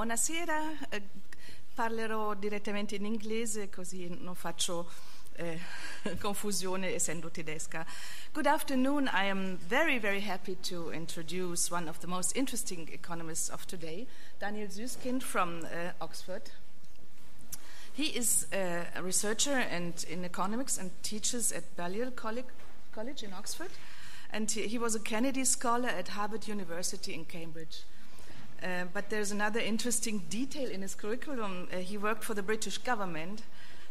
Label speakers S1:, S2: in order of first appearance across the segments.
S1: Buonasera, parlerò direttamente in inglese così non faccio confusione essendo tedesca. Good afternoon. I am very, very happy to introduce one of the most interesting economists of today, Daniel SUSSKIND from Oxford. He is a researcher in economics and teaches at Balliol College in Oxford. And he was a Kennedy Scholar at Harvard University in Cambridge. But there's another interesting detail in his curriculum. He worked for the British government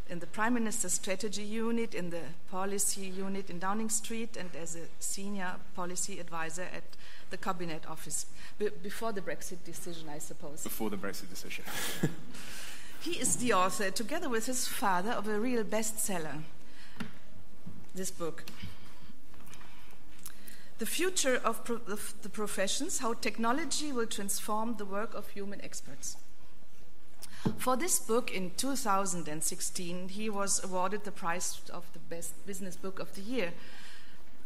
S1: in the Prime Minister's Strategy Unit, in the Policy Unit in Downing Street, and as a senior policy advisor at the Cabinet Office. Before the Brexit decision, I suppose. Before the Brexit decision. He is the author, together with his father, of a real bestseller, this book. The Future of the Professions, How Technology Will Transform the Work of Human Experts. For this book in 2016, he was awarded the prize of the Best Business Book of the Year,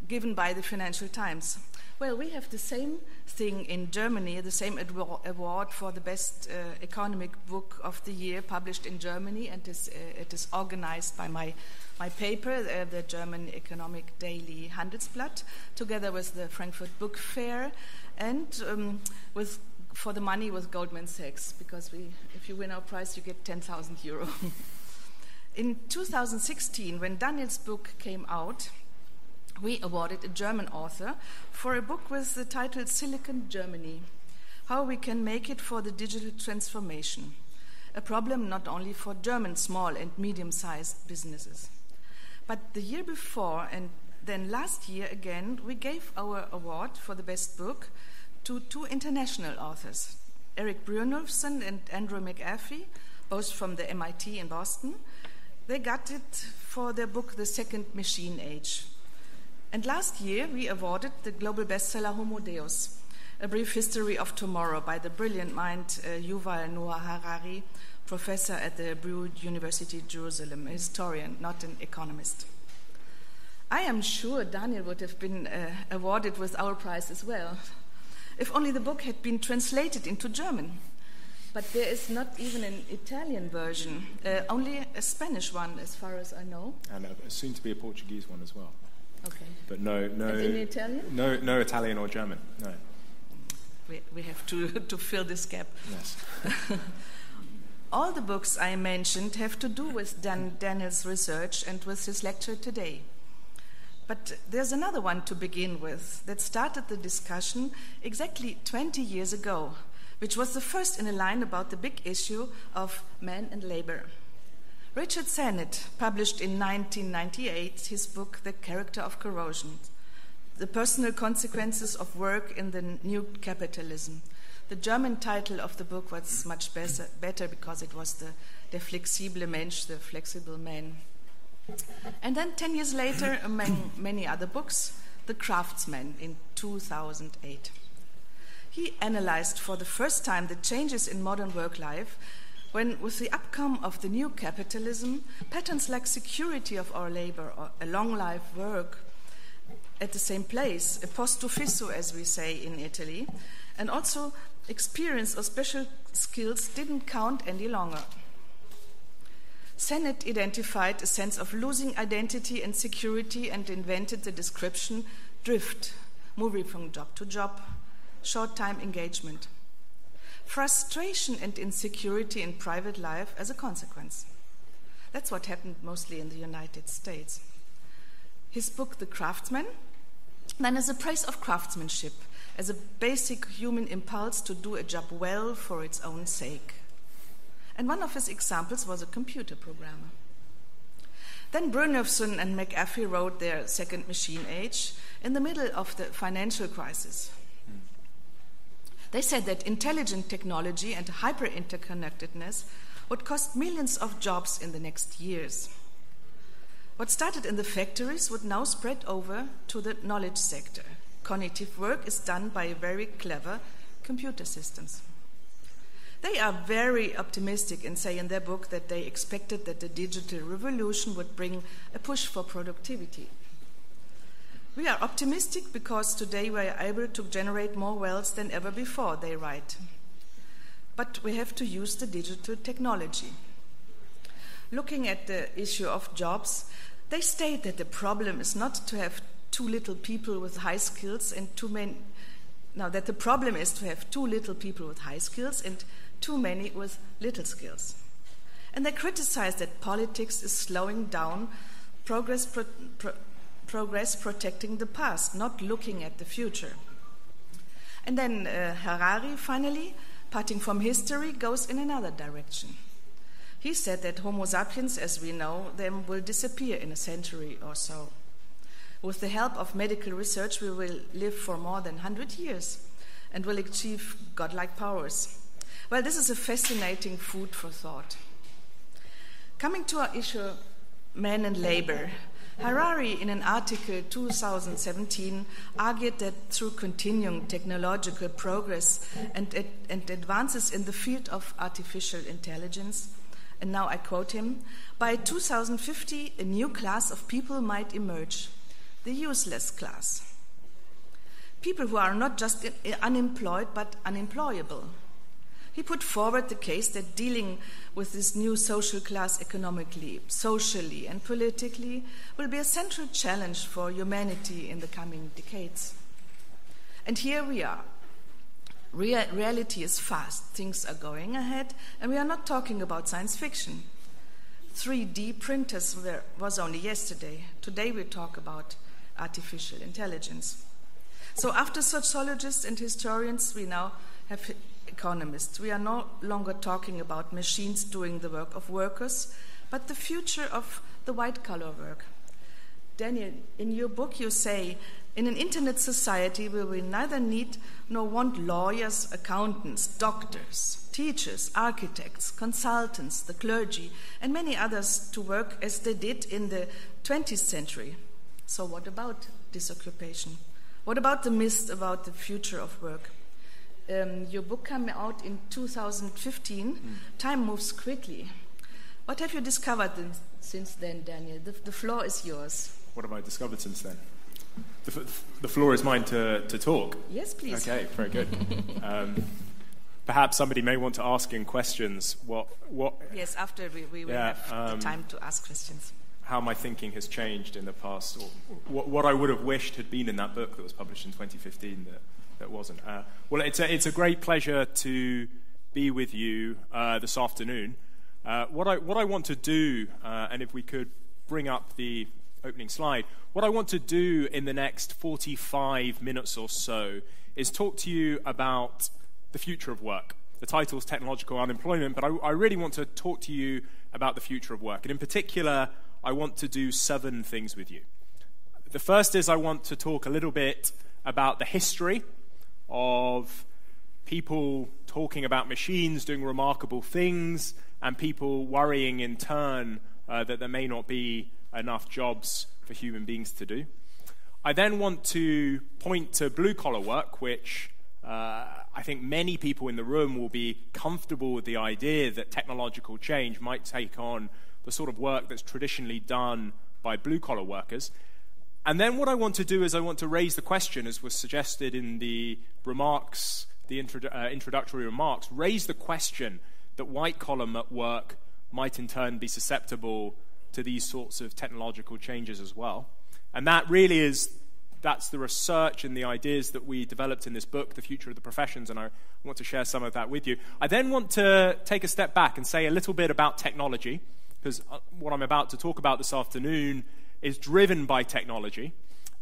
S1: given by the Financial Times. Well, we have the same thing in Germany, the same award for the Best Economic Book of the Year published in Germany, and it is organized by my paper, the German Economic Daily Handelsblatt, together with the Frankfurt Book Fair, and for the money with Goldman Sachs, because if you win our prize, you get 10,000 euro. In 2016, when Daniel's book came out, we awarded a German author for a book with the title Silicon Germany, How We Can Make It for the Digital Transformation, a problem not only for German small and medium-sized businesses. But the year before, and then last year again, we gave our award for the best book to two international authors, Eric Brynjolfsson and Andrew McAfee, both from the MIT in Boston. They got it for their book, The Second Machine Age. And last year, we awarded the global bestseller Homo Deus, A Brief History of Tomorrow by the brilliant mind Yuval Noah Harari, professor at the Broad University Jerusalem, a historian, not an economist. I am sure Daniel would have been awarded with our prize as well, if only the book had been translated into German. But there is not even an Italian version, only a Spanish one, as far as I know.
S2: And soon to be a Portuguese one as well.
S1: Okay.
S2: But no.
S1: In Italian?
S2: No Italian or German. No.
S1: We have to fill this gap.
S2: Yes.
S1: All the books I mentioned have to do with Daniel's research and with his lecture today. But there's another one to begin with that started the discussion exactly 20 years ago, which was the first in a line about the big issue of man and labor. Richard Sennett published in 1998 his book, The Character of Corrosion, The Personal Consequences of Work in the New Capitalism. The German title of the book was much better because it was Der flexible Mensch, the flexible man. And then 10 years later, among many other books, The Craftsman in 2008. He analyzed for the first time the changes in modern work life when, with the upcome of the new capitalism, patterns like security of our labor or a long life work at the same place, a posto fisso, as we say in Italy, and also experience or special skills didn't count any longer. Sennett identified a sense of losing identity and security and invented the description drift, moving from job to job, short-time engagement. Frustration and insecurity in private life as a consequence. That's what happened mostly in the United States. His book, The Craftsman, then is a praise of craftsmanship as a basic human impulse to do a job well for its own sake. And one of his examples was a computer programmer. Then Brynjolfsson and McAfee wrote their Second Machine Age in the middle of the financial crisis. They said that intelligent technology and hyper-interconnectedness would cost millions of jobs in the next years. What started in the factories would now spread over to the knowledge sector. Cognitive work is done by very clever computer systems. They are very optimistic and say in their book that they expected that the digital revolution would bring a push for productivity. We are optimistic because today we are able to generate more wealth than ever before, they write. but we have to use the digital technology. Looking at the issue of jobs, they state that the problem is not to have too little people with high skills and too many. Now, that the problem is to have too little people with high skills and too many with little skills. And they criticize that politics is slowing down progress protecting the past, not looking at the future. And then Harari, finally, parting from history, goes in another direction. He said that Homo sapiens, as we know them, will disappear in a century or so. With the help of medical research, we will live for more than 100 years and will achieve godlike powers. Well, this is a fascinating food for thought. Coming to our issue, men and labor, Harari, in an article 2017, argued that through continuing technological progress and advances in the field of artificial intelligence, and now I quote him, by 2050, a new class of people might emerge, the useless class. People who are not just unemployed, but unemployable. He put forward the case that dealing with this new social class economically, socially, and politically will be a central challenge for humanity in the coming decades. And here we are. Reality is fast. Things are going ahead, and we are not talking about science fiction. 3D printers was only yesterday. Today we talk about artificial intelligence. So after sociologists and historians, we now have economists. We are no longer talking about machines doing the work of workers, but the future of the white-collar work. Daniel, in your book you say, in an internet society we will neither need nor want lawyers, accountants, doctors, teachers, architects, consultants, the clergy, and many others to work as they did in the 20th century. So what about this occupation? What about the myth about the future of work? Your book came out in 2015. Time moves quickly. What have you discovered since then, Daniel? The floor is yours.
S2: What have I discovered since then? The floor is mine to talk.
S1: Yes, please.
S2: Okay, very good. Perhaps somebody may want to ask in questions what
S1: Yes, after we will have the time to ask questions.
S2: How my thinking has changed in the past, or what I would have wished had been in that book that was published in 2015 that wasn't. Well, it's a great pleasure to be with you this afternoon. What I want to do, and if we could bring up the opening slide, what I want to do in the next 45 minutes or so is talk to you about the future of work. The title is Technological Unemployment, but I really want to talk to you about the future of work. And in particular, I want to do 7 things with you. The first is I want to talk a little bit about the history of people talking about machines doing remarkable things and people worrying in turn that there may not be enough jobs for human beings to do. I then want to point to blue-collar work, which I think many people in the room will be comfortable with the idea that technological change might take on the sort of work that's traditionally done by blue-collar workers. And then what I want to do is I want to raise the question, as was suggested in the remarks, the introductory remarks, raise the question that white-collar work might in turn be susceptible to these sorts of technological changes as well. And that really that's the research and the ideas that we developed in this book, The Future of the Professions, and I want to share some of that with you. I then want to take a step back and say a little bit about technology, because what I'm about to talk about this afternoon is driven by technology.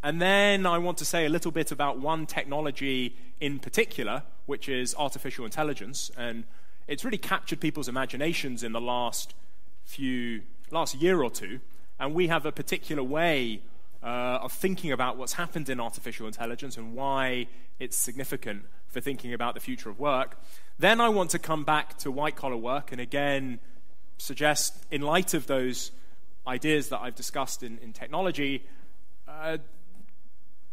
S2: And then I want to say a little bit about one technology in particular, which is artificial intelligence. And it's really captured people's imaginations in the last year or two. And we have a particular way of thinking about what's happened in artificial intelligence and why it's significant for thinking about the future of work. Then I want to come back to white-collar work and again suggest, in light of those ideas that I've discussed in technology,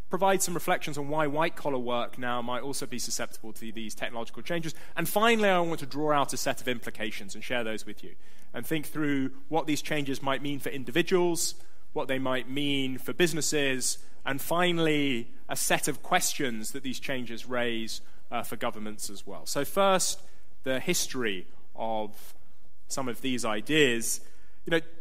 S2: provide some reflections on why white-collar work now might also be susceptible to these technological changes. And finally, I want to draw out a set of implications and share those with you and think through what these changes might mean for individuals, what they might mean for businesses, and finally, a set of questions that these changes raise for governments as well. So first, the history of some of these ideas.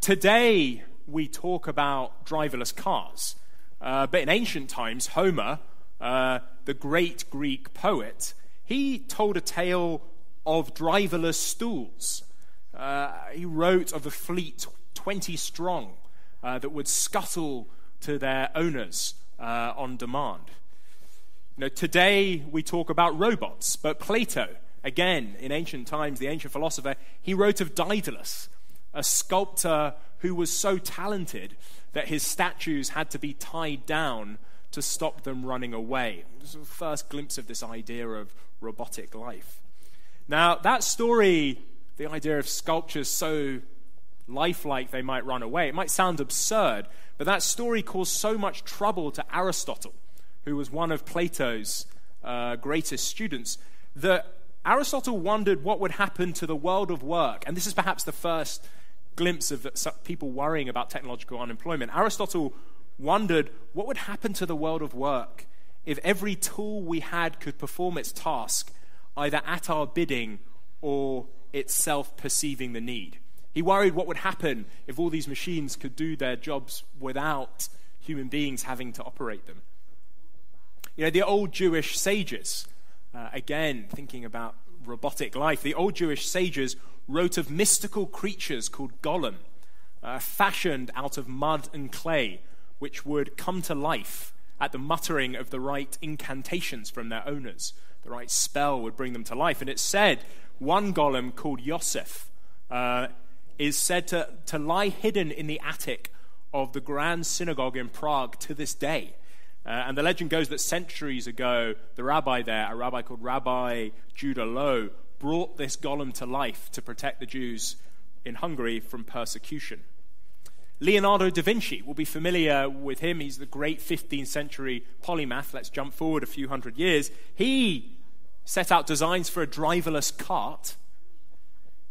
S2: Today we talk about driverless cars, but in ancient times, Homer, the great Greek poet, he told a tale of driverless stools. He wrote of a fleet 20 strong that would scuttle to their owners on demand. Today we talk about robots, but Plato, again, in ancient times, the ancient philosopher, he wrote of Daedalus, a sculptor who was so talented that his statues had to be tied down to stop them running away. It was the first glimpse of this idea of robotic life. Now, that story, the idea of sculptures so lifelike they might run away, it might sound absurd, but that story caused so much trouble to Aristotle, who was one of Plato's greatest students, that Aristotle wondered what would happen to the world of work. And this is perhaps the first glimpse of people worrying about technological unemployment. Aristotle wondered what would happen to the world of work if every tool we had could perform its task either at our bidding or itself perceiving the need. He worried what would happen if all these machines could do their jobs without human beings having to operate them. The old Jewish sages, again, thinking about robotic life, the old Jewish sages wrote of mystical creatures called golem, fashioned out of mud and clay, which would come to life at the muttering of the right incantations from their owners. The right spell would bring them to life. And it's said one golem called Yosef is said to lie hidden in the attic of the Grand Synagogue in Prague to this day. And the legend goes that centuries ago, the rabbi there, a rabbi called Rabbi Judah Loew, brought this golem to life to protect the Jews in Hungary from persecution. Leonardo da Vinci, will be familiar with him. He's the great 15th century polymath. Let's jump forward a few hundred years. He set out designs for a driverless cart.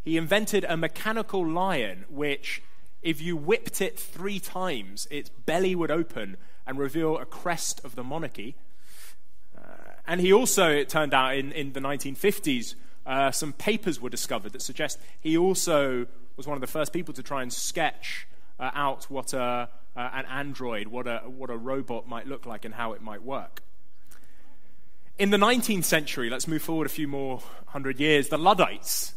S2: He invented a mechanical lion which, if you whipped it 3 times, its belly would open and reveal a crest of the monarchy. And he also, it turned out, in the 1950s, some papers were discovered that suggest he also was one of the first people to try and sketch out what an android, what a robot might look like and how it might work. In the 19th century, let's move forward a few more hundred years, the Luddites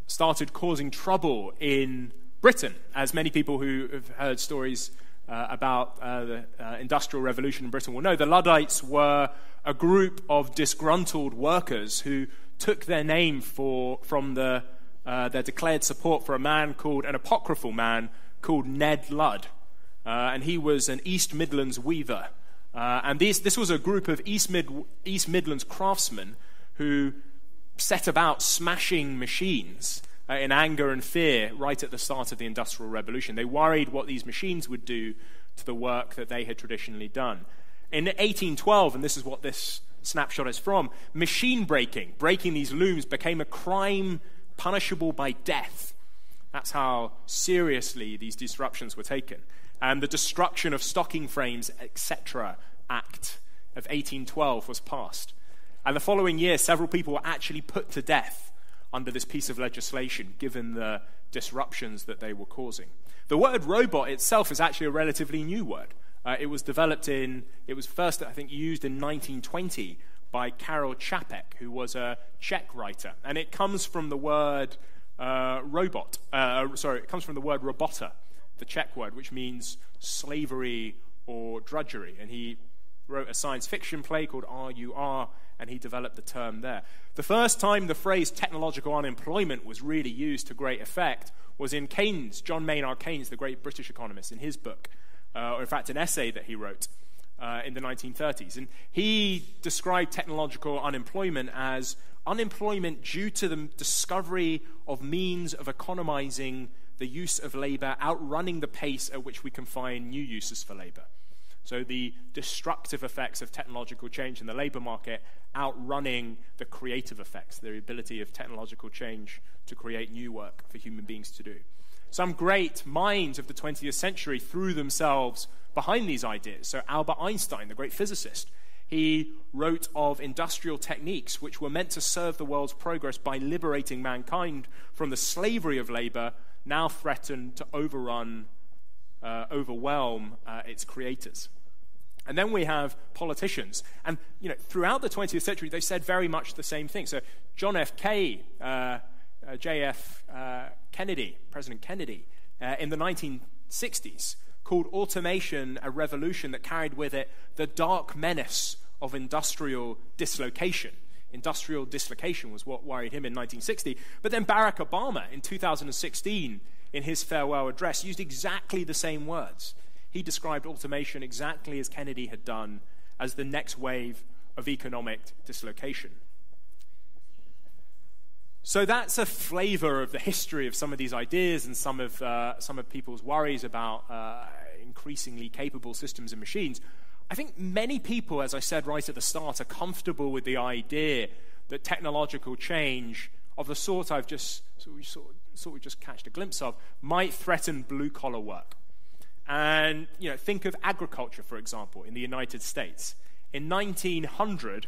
S2: started causing trouble in Britain, as many people who have heard stories about the Industrial Revolution in Britain will know. The Luddites were a group of disgruntled workers who took their name from their declared support for an apocryphal man called Ned Ludd. And he was an East Midlands weaver. And this was a group of East Midlands craftsmen who set about smashing machines in anger and fear right at the start of the Industrial Revolution. They worried what these machines would do to the work that they had traditionally done. In 1812, and this is what this snapshot is from, machine breaking these looms, became a crime punishable by death. That's how seriously these disruptions were taken. And the Destruction of Stocking Frames, etc. Act of 1812 was passed. And the following year, several people were actually put to death under this piece of legislation, given the disruptions that they were causing. The word robot itself is actually a relatively new word. It was first, I think, used in 1920 by Karel Čapek, who was a Czech writer. And it comes from the word it comes from the word robota, the Czech word, which means slavery or drudgery. And he wrote a science fiction play called R.U.R., and he developed the term there. The first time the phrase technological unemployment was really used to great effect was in Keynes, John Maynard Keynes, the great British economist, in his book, or in fact an essay that he wrote in the 1930s. And he described technological unemployment as unemployment due to the discovery of means of economizing the use of labor, outrunning the pace at which we can find new uses for labor. So the destructive effects of technological change in the labor market outrunning the creative effects, the ability of technological change to create new work for human beings to do. Some great minds of the 20th century threw themselves behind these ideas. So Albert Einstein, the great physicist, He wrote of industrial techniques which were meant to serve the world's progress by liberating mankind from the slavery of labor, now threaten to overwhelm its creators. And then we have politicians. And throughout the 20th century, they said very much the same thing. So John J.F. Kennedy, President Kennedy, in the 1960s, called automation a revolution that carried with it the dark menace of industrial dislocation. Industrial dislocation was what worried him in 1960. But then Barack Obama, in 2016, in his farewell address, used exactly the same words. He described automation exactly as Kennedy had done, as the next wave of economic dislocation. So that's a flavor of the history of some of these ideas and some of people's worries about increasingly capable systems and machines. I think many people, as I said right at the start, are comfortable with the idea that technological change of the sort we just catched a glimpse of might threaten blue-collar work. And think of agriculture, for example, in the United States. In 1900,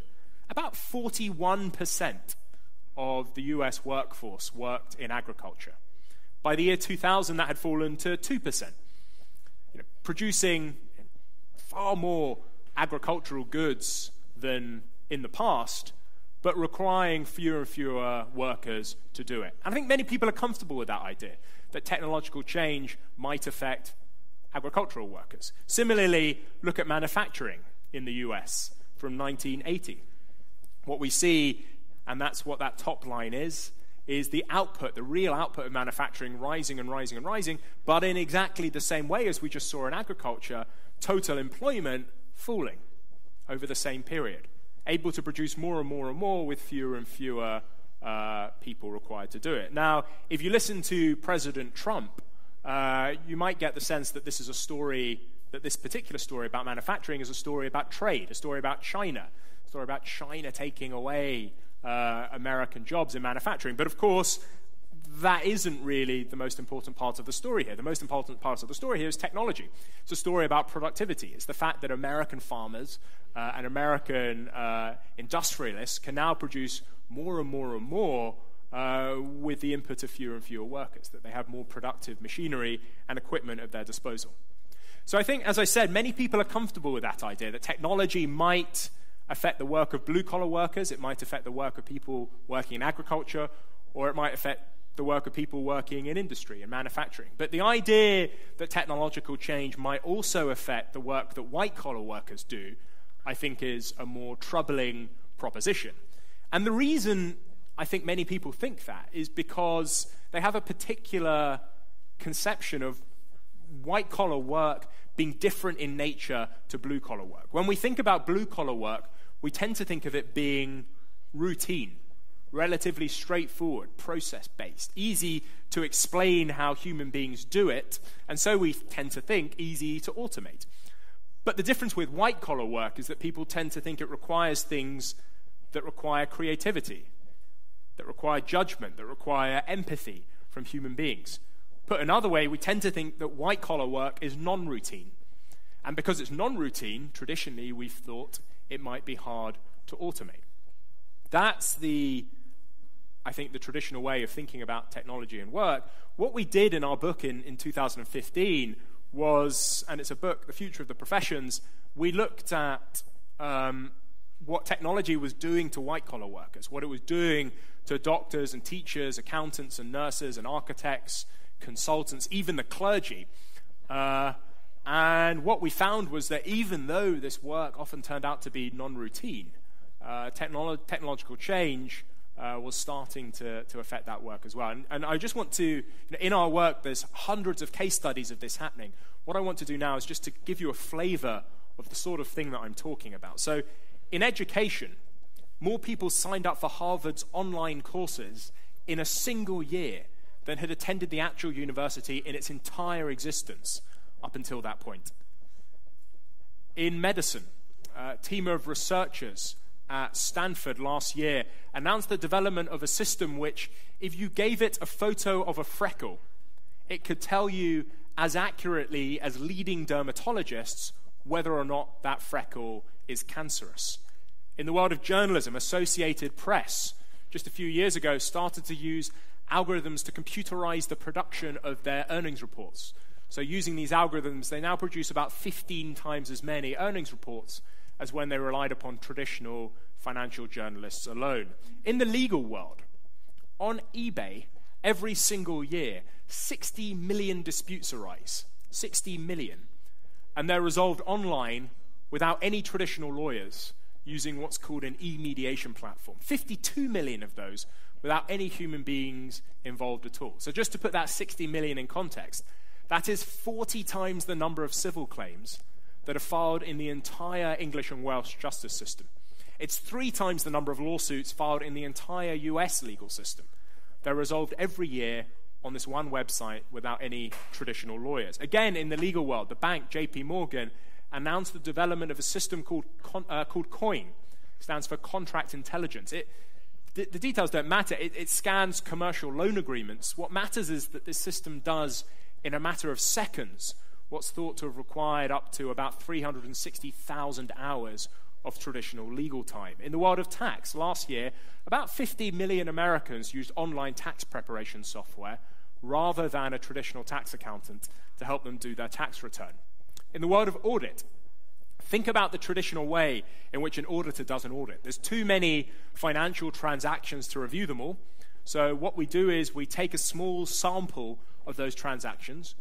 S2: about 41% of the US workforce worked in agriculture. By the year 2000, that had fallen to 2%, producing far more agricultural goods than in the past, but requiring fewer and fewer workers to do it. And I think many people are comfortable with that idea, that technological change might affect agricultural workers. Similarly, look at manufacturing in the US from 1980. What we see, and that's what that top line is the output, the real output of manufacturing rising and rising and rising, but in exactly the same way as we just saw in agriculture, total employment falling over the same period, able to produce more and more and more with fewer and fewer people required to do it. Now, if you listen to President Trump, you might get the sense that this is a story, that this particular story about manufacturing is a story about trade, a story about China, a story about China taking away American jobs in manufacturing. But of course, that isn't really the most important part of the story here. The most important part of the story here is technology. It's a story about productivity. It's the fact that American farmers and American industrialists can now produce more and more and more with the input of fewer and fewer workers, that they have more productive machinery and equipment at their disposal. So I think, as I said, many people are comfortable with that idea, that technology might affect the work of blue-collar workers, it might affect the work of people working in agriculture, or it might affect the work of people working in industry and manufacturing. But the idea that technological change might also affect the work that white-collar workers do, I think, is a more troubling proposition. And the reason I think many people think that is because they have a particular conception of white-collar work being different in nature to blue-collar work. When we think about blue-collar work, we tend to think of it being routine, relatively straightforward, process-based, easy to explain how human beings do it, and so we tend to think easy to automate. But the difference with white-collar work is that people tend to think it requires things that require creativity, that require judgment, that require empathy from human beings. Put another way, we tend to think that white-collar work is non-routine. And because it's non-routine, traditionally we've thought it might be hard to automate. That's I think, the traditional way of thinking about technology and work. What we did in our book in 2015 was, and it's a book, The Future of the Professions, we looked at what technology was doing to white-collar workers, what it was doing to doctors and teachers, accountants and nurses and architects, consultants, even the clergy. And what we found was that even though this work often turned out to be non-routine, technological change was starting to affect that work as well. And I just want to, in our work, there's hundreds of case studies of this happening. What I want to do now is just to give you a flavor of the sort of thing that I'm talking about. So in education, more people signed up for Harvard's online courses in a single year than had attended the actual university in its entire existence up until that point. In medicine, a team of researchers at Stanford last year announced the development of a system which, if you gave it a photo of a freckle, it could tell you as accurately as leading dermatologists whether or not that freckle is cancerous. In the world of journalism, Associated Press, just a few years ago, started to use algorithms to computerize the production of their earnings reports. So using these algorithms, they now produce about 15 times as many earnings reports as when they relied upon traditional financial journalists alone. In the legal world, on eBay, every single year, 60 million disputes arise. 60 million. And they're resolved online without any traditional lawyers, using what's called an e-mediation platform. 52 million of those without any human beings involved at all. So just to put that 60 million in context, that is 40 times the number of civil claims that are filed in the entire English and Welsh justice system. It's 3 times the number of lawsuits filed in the entire US legal system. They're resolved every year on this one website without any traditional lawyers. Again, in the legal world, the bank JP Morgan announced the development of a system called COIN. It stands for Contract Intelligence. The details don't matter. It scans commercial loan agreements. What matters is that this system does, in a matter of seconds, what's thought to have required up to about 360,000 hours of traditional legal time. In the world of tax, last year, about 50 million Americans used online tax preparation software rather than a traditional tax accountant to help them do their tax return. In the world of audit, think about the traditional way in which an auditor does an audit. There's too many financial transactions to review them all. So what we do is we take a small sample of those transactions,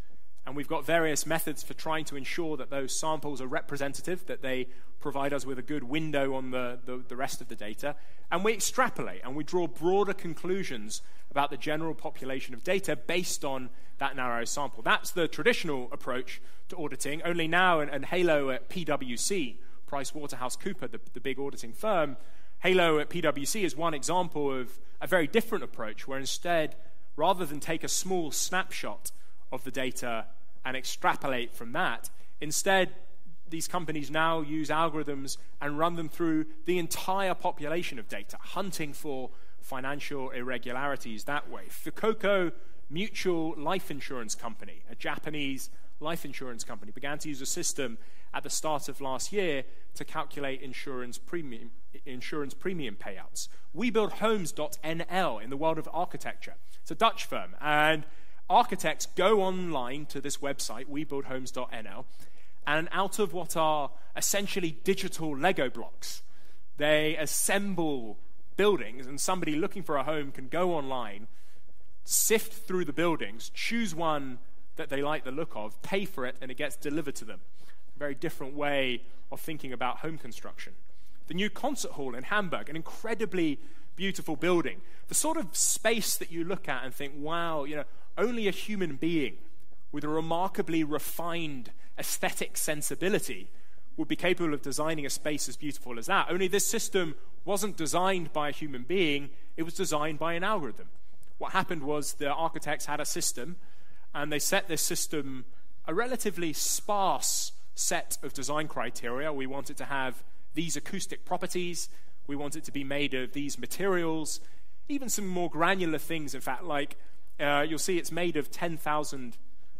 S2: and we've got various methods for trying to ensure that those samples are representative, that they provide us with a good window on the rest of the data. And we extrapolate, and we draw broader conclusions about the general population of data based on that narrow sample. That's the traditional approach to auditing. Only now, and Halo at PwC, PricewaterhouseCoopers, the big auditing firm, Halo at PwC is one example of a very different approach, where instead, rather than take a small snapshot of the data and extrapolate from that, instead, these companies now use algorithms and run them through the entire population of data, hunting for financial irregularities that way. Fukoku Mutual Life Insurance Company, a Japanese life insurance company, began to use a system at the start of last year to calculate insurance premium payouts. WeBuildHomes.nl in the world of architecture. It's a Dutch firm, and architects go online to this website, WeBuildHomes.nl, and out of what are essentially digital Lego blocks, they assemble buildings, and somebody looking for a home can go online, sift through the buildings, choose one that they like the look of, pay for it, and it gets delivered to them. A very different way of thinking about home construction. The new concert hall in Hamburg, an incredibly beautiful building. The sort of space that you look at and think, wow, only a human being with a remarkably refined aesthetic sensibility would be capable of designing a space as beautiful as that. Only this system wasn't designed by a human being, it was designed by an algorithm. What happened was the architects had a system, and they set this system a relatively sparse set of design criteria. We want it to have these acoustic properties, we want it to be made of these materials, even some more granular things, in fact, like you'll see it's made of 10,000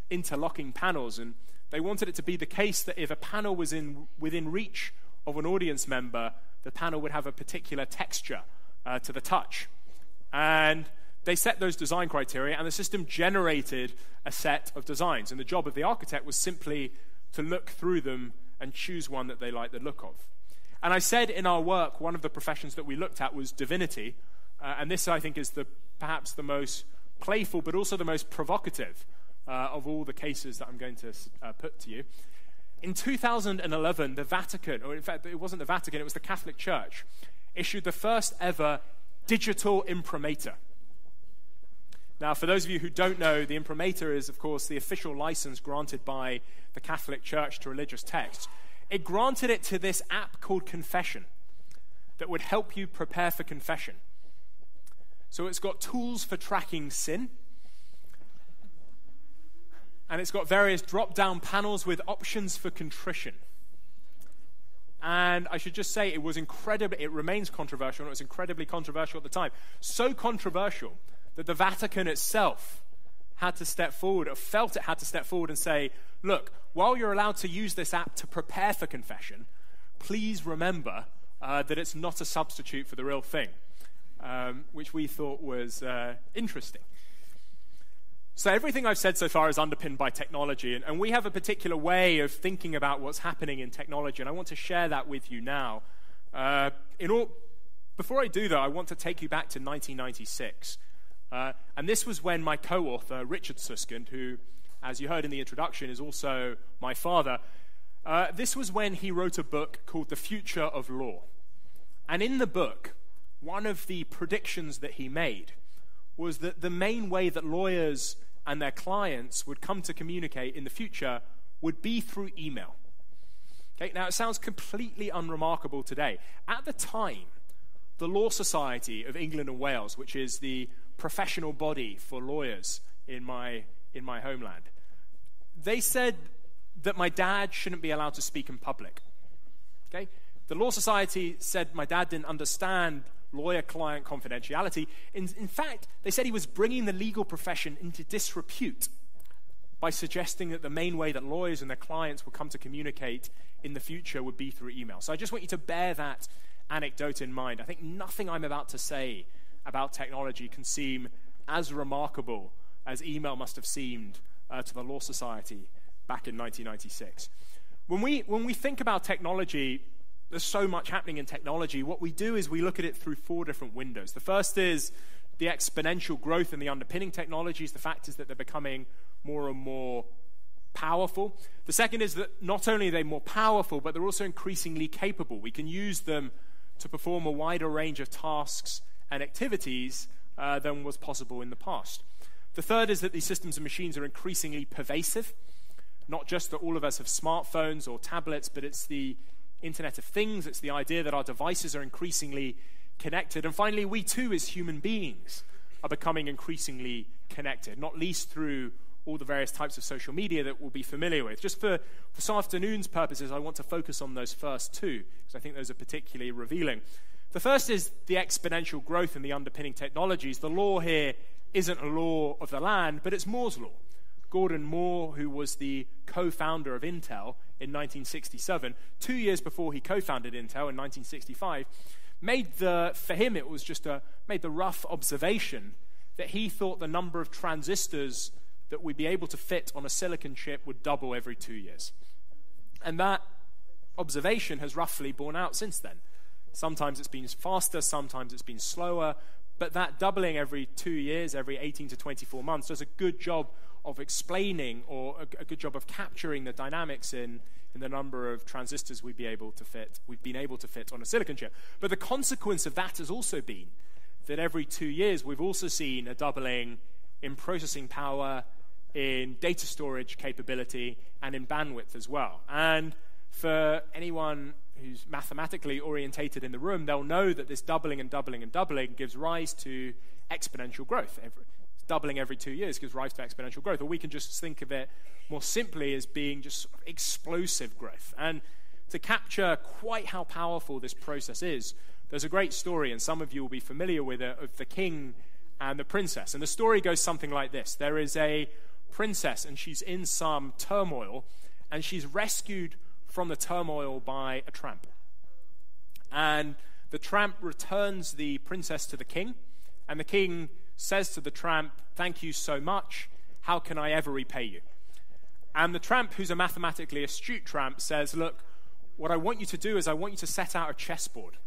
S2: interlocking panels, and they wanted it to be the case that if a panel was within reach of an audience member, the panel would have a particular texture to the touch. And they set those design criteria, and the system generated a set of designs. And the job of the architect was simply to look through them and choose one that they liked the look of. And I said in our work, one of the professions that we looked at was divinity. And this, I think, is perhaps the most playful, but also the most provocative of all the cases that I'm going to put to you. In 2011, the Vatican, or in fact, it wasn't the Vatican, it was the Catholic Church, issued the first ever digital imprimatur. Now, for those of you who don't know, the imprimatur is, of course, the official license granted by the Catholic Church to religious texts. It granted it to this app called Confession that would help you prepare for confession. So it's got tools for tracking sin, and it's got various drop-down panels with options for contrition. And I should just say it remains controversial, and it was incredibly controversial at the time. So controversial that the Vatican itself had to step forward, or felt it had to step forward and say, look, while you're allowed to use this app to prepare for confession, please remember that it's not a substitute for the real thing, which we thought was interesting. So everything I've said so far is underpinned by technology, and we have a particular way of thinking about what's happening in technology, and I want to share that with you now. Before I do that, I want to take you back to 1996. And this was when my co-author, Richard SUSSKIND, who, as you heard in the introduction, is also my father, this was when he wrote a book called The Future of Law. And in the book, one of the predictions that he made was that the main way that lawyers and their clients would come to communicate in the future would be through email. Okay, now it sounds completely unremarkable today. At the time, the Law Society of England and Wales, which is the professional body for lawyers in my homeland, they said that my dad shouldn't be allowed to speak in public. Okay? The Law Society said my dad didn't understand lawyer-client confidentiality. In fact, they said he was bringing the legal profession into disrepute by suggesting that the main way that lawyers and their clients would come to communicate in the future would be through email. So I just want you to bear that anecdote in mind. I think nothing I'm about to say about technology can seem as remarkable as email must have seemed to the Law Society back in 1996. When we think about technology, there's so much happening in technology. What we do is we look at it through 4 different windows. The first is the exponential growth in the underpinning technologies. The fact is that they're becoming more and more powerful. The second is that not only are they more powerful, but they're also increasingly capable. We can use them to perform a wider range of tasks and activities than was possible in the past. The third is that these systems and machines are increasingly pervasive. Not just that all of us have smartphones or tablets, but it's the Internet of Things. It's the idea that our devices are increasingly connected. And finally, we too, as human beings, are becoming increasingly connected, not least through all the various types of social media that we'll be familiar with. Just for this afternoon's purposes, I want to focus on those first 2, because I think those are particularly revealing. The first is the exponential growth in the underpinning technologies. The law here isn't a law of the land, but it's Moore's law. Gordon Moore, who was the co-founder of Intel in 1967, 2 years before he co-founded Intel in 1965, made the rough observation that he thought the number of transistors that we'd be able to fit on a silicon chip would double every 2 years. And that observation has roughly borne out since then. Sometimes it's been faster, sometimes it's been slower, but that doubling every 2 years, every 18 to 24 months, does a good job of explaining or a good job of capturing the dynamics in the number of transistors we've been able to fit on a silicon chip. But the consequence of that has also been that every 2 years we've also seen a doubling in processing power, in data storage capability, and in bandwidth as well. And for anyone who's mathematically orientated in the room, they'll know that this doubling and doubling and doubling gives rise to exponential growth. Doubling every 2 years gives rise to exponential growth. Or we can just think of it more simply as being just explosive growth. And to capture quite how powerful this process is, there's a great story, and some of you will be familiar with it, of the king and the princess. And the story goes something like this. There is a princess, and she's in some turmoil, and she's rescued from the turmoil by a tramp. And the tramp returns the princess to the king, and the king says to the tramp, "Thank you so much. How can I ever repay you?" And the tramp, who's a mathematically astute tramp, says, "Look, what I want you to do is I want you to set out a chessboard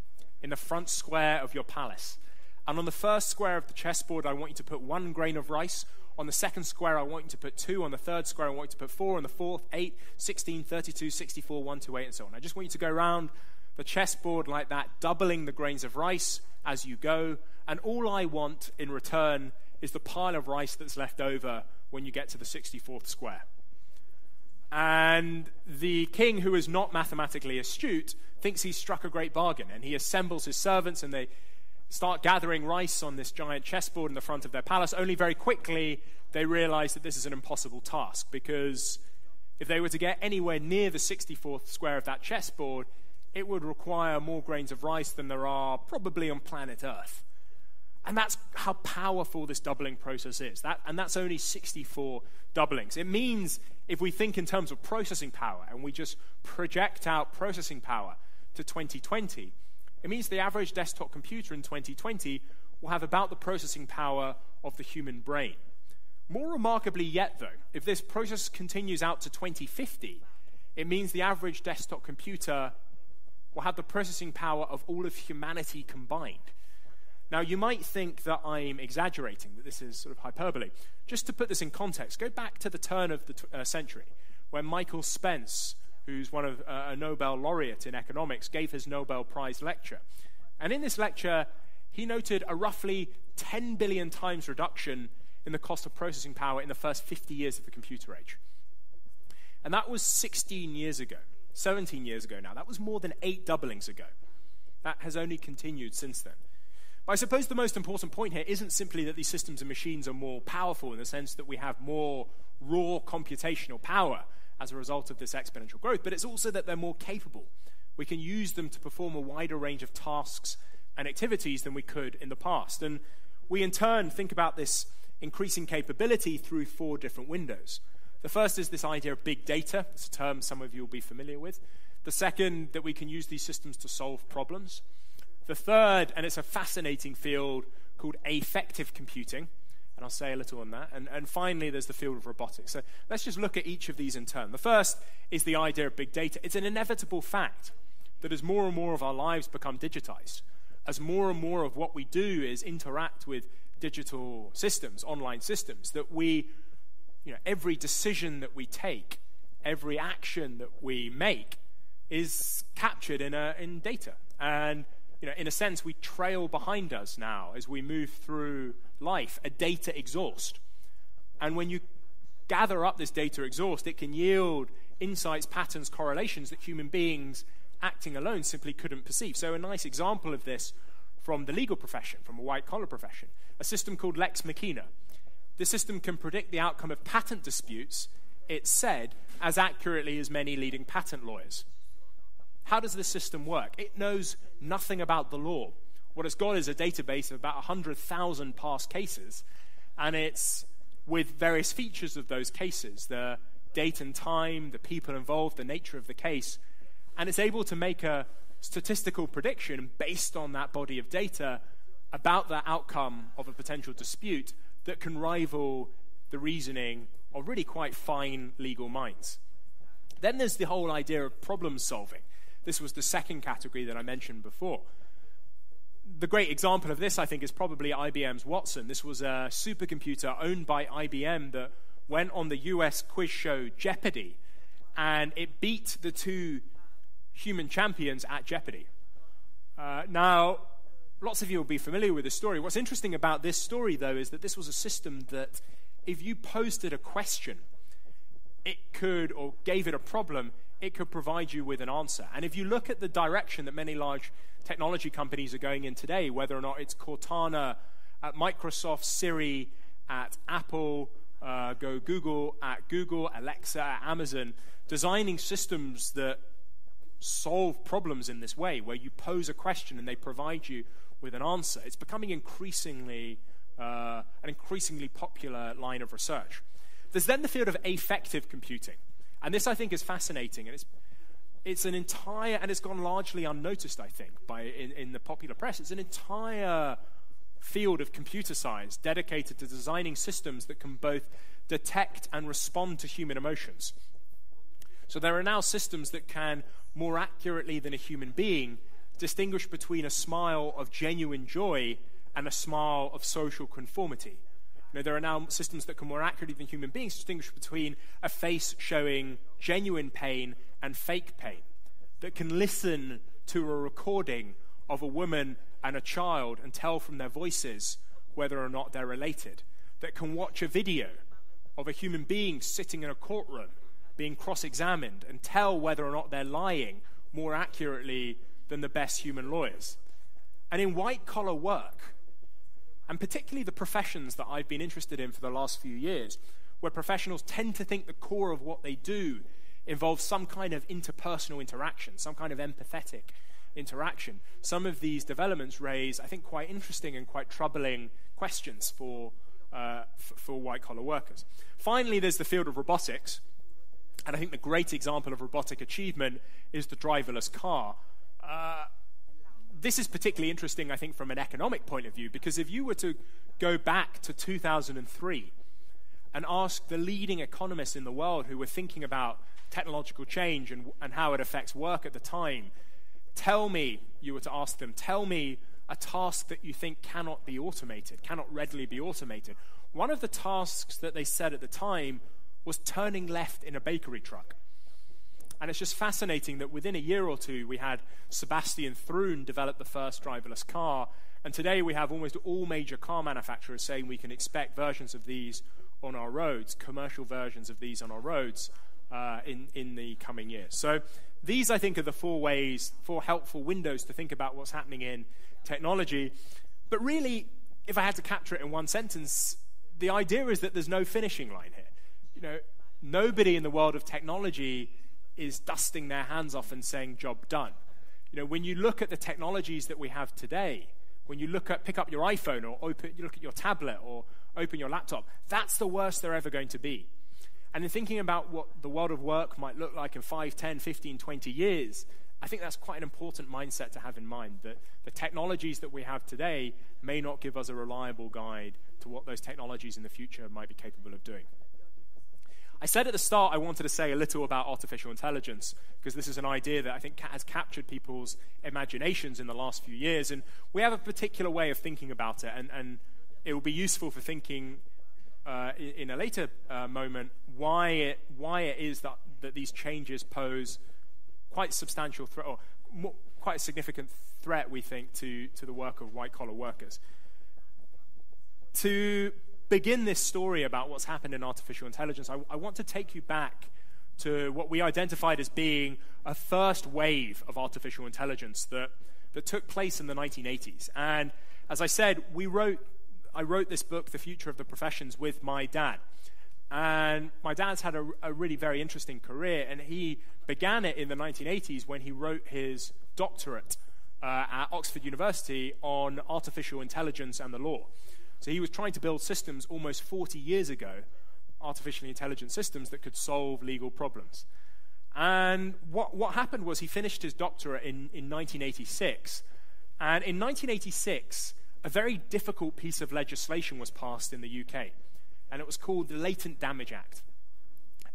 S2: in the front square of your palace. And on the first square of the chessboard, I want you to put 1 grain of rice. On the second square, I want you to put 2. On the third square, I want you to put 4. On the fourth, 8, 16, 32, 64, 1, 2, 8, and so on. I just want you to go around the chessboard like that, doubling the grains of rice as you go. And all I want in return is the pile of rice that's left over when you get to the 64th square." And the king, who is not mathematically astute, thinks he's struck a great bargain. And he assembles his servants, and they start gathering rice on this giant chessboard in the front of their palace. Only very quickly they realize that this is an impossible task, because if they were to get anywhere near the 64th square of that chessboard, it would require more grains of rice than there are probably on planet Earth. And that's how powerful this doubling process is. And that's only 64 doublings. It means, if we think in terms of processing power and we just project out processing power to 2020, it means the average desktop computer in 2020 will have about the processing power of the human brain. More remarkably yet, though, if this process continues out to 2050, it means the average desktop computer will have the processing power of all of humanity combined. Now, you might think that I'm exaggerating, that this is sort of hyperbole. Just to put this in context, go back to the turn of the century, when Michael Spence, who's one of a Nobel laureate in economics, gave his Nobel Prize lecture. And in this lecture, he noted a roughly 10 billion times reduction in the cost of processing power in the first 50 years of the computer age. And that was 16 years ago, 17 years ago now. That was more than 8 doublings ago. That has only continued since then. But I suppose the most important point here isn't simply that these systems and machines are more powerful in the sense that we have more raw computational power as a result of this exponential growth, but it's also that they're more capable. We can use them to perform a wider range of tasks and activities than we could in the past. And we, in turn, think about this increasing capability through 4 different windows. The first is this idea of big data. It's a term some of you will be familiar with. The second, that we can use these systems to solve problems. The third, and it's a fascinating field called affective computing, and I'll say a little on that. And finally, there's the field of robotics. So let's just look at each of these in turn. The first is the idea of big data. It's an inevitable fact that as more and more of our lives become digitized, as more and more of what we do is interact with digital systems, online systems, that we, every decision that we take, every action that we make is captured in data. And in a sense, we trail behind us now as we move through life, a data exhaust. And when you gather up this data exhaust, it can yield insights, patterns, correlations that human beings acting alone simply couldn't perceive. So a nice example of this from the legal profession, from a white-collar profession, a system called Lex Machina. This system can predict the outcome of patent disputes, it's said, as accurately as many leading patent lawyers. How does this system work? It knows nothing about the law. What it's got is a database of about 100,000 past cases, and it's with various features of those cases, the date and time, the people involved, the nature of the case, and it's able to make a statistical prediction based on that body of data about the outcome of a potential dispute that can rival the reasoning of really quite fine legal minds. Then there's the whole idea of problem solving. This was the second category that I mentioned before. The great example of this, I think, is probably IBM's Watson. This was a supercomputer owned by IBM that went on the US quiz show Jeopardy, and it beat the 2 human champions at Jeopardy. Now, lots of you will be familiar with this story. What's interesting about this story, though, is that this was a system that if you posed it a question, it could, or gave it a problem, it could provide you with an answer. And if you look at the direction that many large technology companies are going in today, whether or not it's Cortana at Microsoft, Siri at Apple, Go Google at Google, Alexa at Amazon, designing systems that solve problems in this way, where you pose a question and they provide you with an answer, it's becoming an increasingly popular line of research. There's then the field of affective computing. And this, I think, is fascinating. And it's an entire, and it's gone largely unnoticed, I think, in the popular press. It's an entire field of computer science dedicated to designing systems that can both detect and respond to human emotions. So there are now systems that can, more accurately than a human being, distinguish between a smile of genuine joy and a smile of social conformity. There are now systems that can more accurately than human beings distinguish between a face showing genuine pain and fake pain, that can listen to a recording of a woman and a child and tell from their voices whether or not they're related, that can watch a video of a human being sitting in a courtroom being cross-examined and tell whether or not they're lying more accurately than the best human lawyers. And in white-collar work, and particularly the professions that I've been interested in for the last few years, where professionals tend to think the core of what they do involves some kind of interpersonal interaction, some kind of empathetic interaction. Some of these developments raise, I think, quite interesting and quite troubling questions for white-collar workers. Finally, there's the field of robotics, and I think the great example of robotic achievement is the driverless car. This is particularly interesting, I think, from an economic point of view, because if you were to go back to 2003 and ask the leading economists in the world who were thinking about technological change and how it affects work at the time, you were to ask them, tell me a task that you think cannot be automated, cannot readily be automated. One of the tasks that they said at the time was turning left in a bakery truck. And it's just fascinating that within a year or two, we had Sebastian Thrun develop the first driverless car. And today we have almost all major car manufacturers saying we can expect versions of these on our roads, commercial versions of these on our roads in the coming years. So these, I think, are the four helpful windows to think about what's happening in technology. But really, if I had to capture it in one sentence, the idea is that there's no finishing line here. You know, nobody in the world of technology is dusting their hands off and saying, job done. You know, when you look at the technologies that we have today, when you pick up your iPhone or you look at your tablet or open your laptop, that's the worst they're ever going to be. And in thinking about what the world of work might look like in 5, 10, 15, 20 years, I think that's quite an important mindset to have in mind, that the technologies that we have today may not give us a reliable guide to what those technologies in the future might be capable of doing. I said at the start I wanted to say a little about artificial intelligence, because this is an idea that I think has captured people's imaginations in the last few years, and we have a particular way of thinking about it, and it will be useful for thinking in a later moment why it is that these changes pose quite substantial threat, or quite a significant threat, we think, to the work of white-collar workers. To begin this story about what's happened in artificial intelligence, I want to take you back to what we identified as being a first wave of artificial intelligence that took place in the 1980s. And as I said, I wrote this book, The Future of the Professions, with my dad. And my dad's had a really very interesting career, and he began it in the 1980s when he wrote his doctorate at Oxford University on artificial intelligence and the law. So he was trying to build systems almost 40 years ago, artificially intelligent systems that could solve legal problems. And what happened was he finished his doctorate in 1986. And in 1986, a very difficult piece of legislation was passed in the UK. And it was called the Latent Damage Act.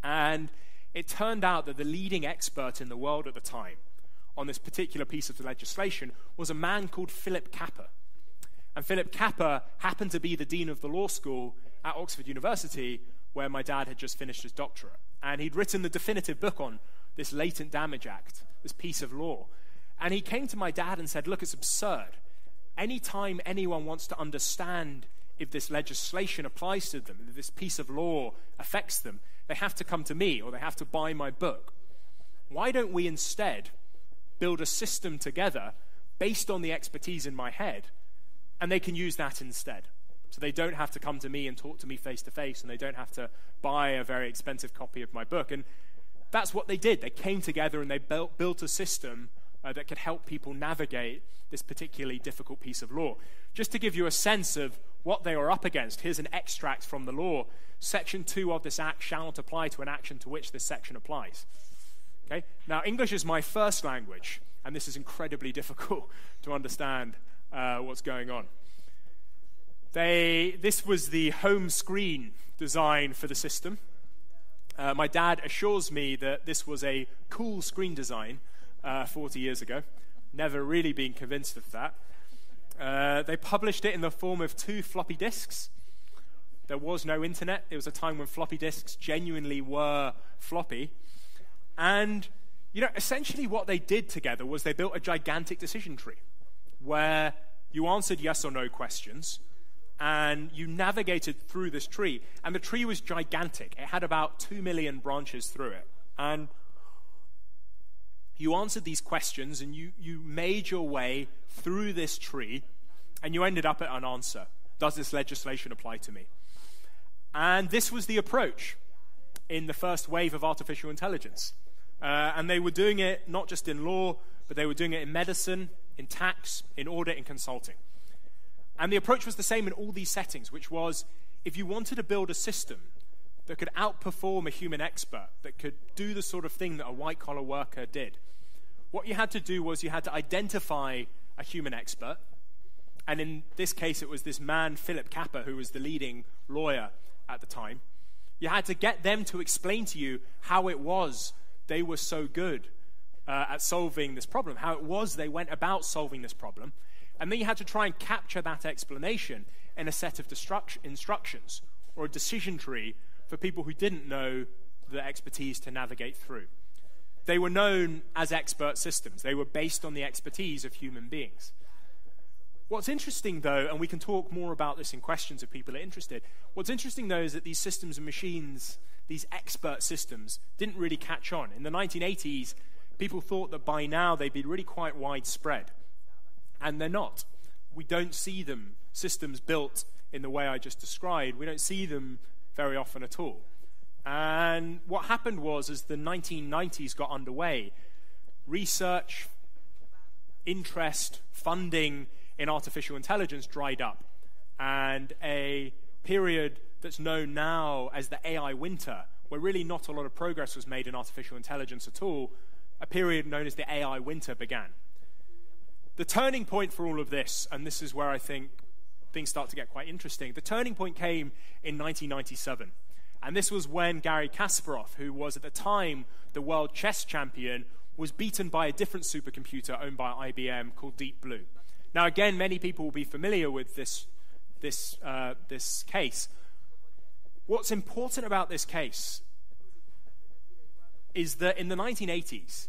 S2: And it turned out that the leading expert in the world at the time on this particular piece of legislation was a man called Philip Capper. And Philip Capper happened to be the dean of the law school at Oxford University, where my dad had just finished his doctorate. And he'd written the definitive book on this Latent Damage Act, this piece of law. And he came to my dad and said, look, it's absurd. Anytime anyone wants to understand if this legislation applies to them, if this piece of law affects them, they have to come to me or they have to buy my book. Why don't we instead build a system together based on the expertise in my head, and they can use that instead? So they don't have to come to me and talk to me face to face, and they don't have to buy a very expensive copy of my book. And that's what they did. They came together and they built a system that could help people navigate this particularly difficult piece of law. Just to give you a sense of what they were up against, here's an extract from the law. Section 2 of this act shall not apply to an action to which this section applies. Okay? Now, English is my first language, and this is incredibly difficult to understand what's going on. This was the home screen design for the system. My dad assures me that this was a cool screen design 40 years ago. Never really been convinced of that. They published it in the form of 2 floppy disks. There was no internet. It was a time when floppy disks genuinely were floppy. And, essentially what they did together was they built a gigantic decision tree where you answered yes or no questions and you navigated through this tree. And the tree was gigantic. It had about 2 million branches through it. And you answered these questions and you made your way through this tree and you ended up at an answer. Does this legislation apply to me? And this was the approach in the first wave of artificial intelligence. And they were doing it not just in law, but they were doing it in medicine, in tax, in audit, in consulting. And the approach was the same in all these settings, which was if you wanted to build a system that could outperform a human expert, that could do the sort of thing that a white-collar worker did, what you had to do was you had to identify a human expert. And in this case, it was this man, Philip Kappa, who was the leading lawyer at the time. You had to get them to explain to you how it was they were so good at solving this problem, how it was they went about solving this problem. And then you had to try and capture that explanation in a set of instructions or a decision tree for people who didn't know the expertise to navigate through. They were known as expert systems. They were based on the expertise of human beings. What's interesting, though, and we can talk more about this in questions if people are interested, what's interesting, though, is that these systems and machines, these expert systems, didn't really catch on. In the 1980s, people thought that by now they'd be really quite widespread. And they're not. We don't see them, systems built in the way I just described, we don't see them very often at all. And what happened was, as the 1990s got underway, research, interest, funding in artificial intelligence dried up. And a period that's known now as the AI winter, where really not a lot of progress was made in artificial intelligence at all, a period known as the AI winter began. The turning point for all of this, and this is where I think things start to get quite interesting, the turning point came in 1997. And this was when Garry Kasparov, who was at the time the world chess champion, was beaten by a different supercomputer owned by IBM called Deep Blue. Now, again, many people will be familiar with this case. What's important about this case is that in the 1980s,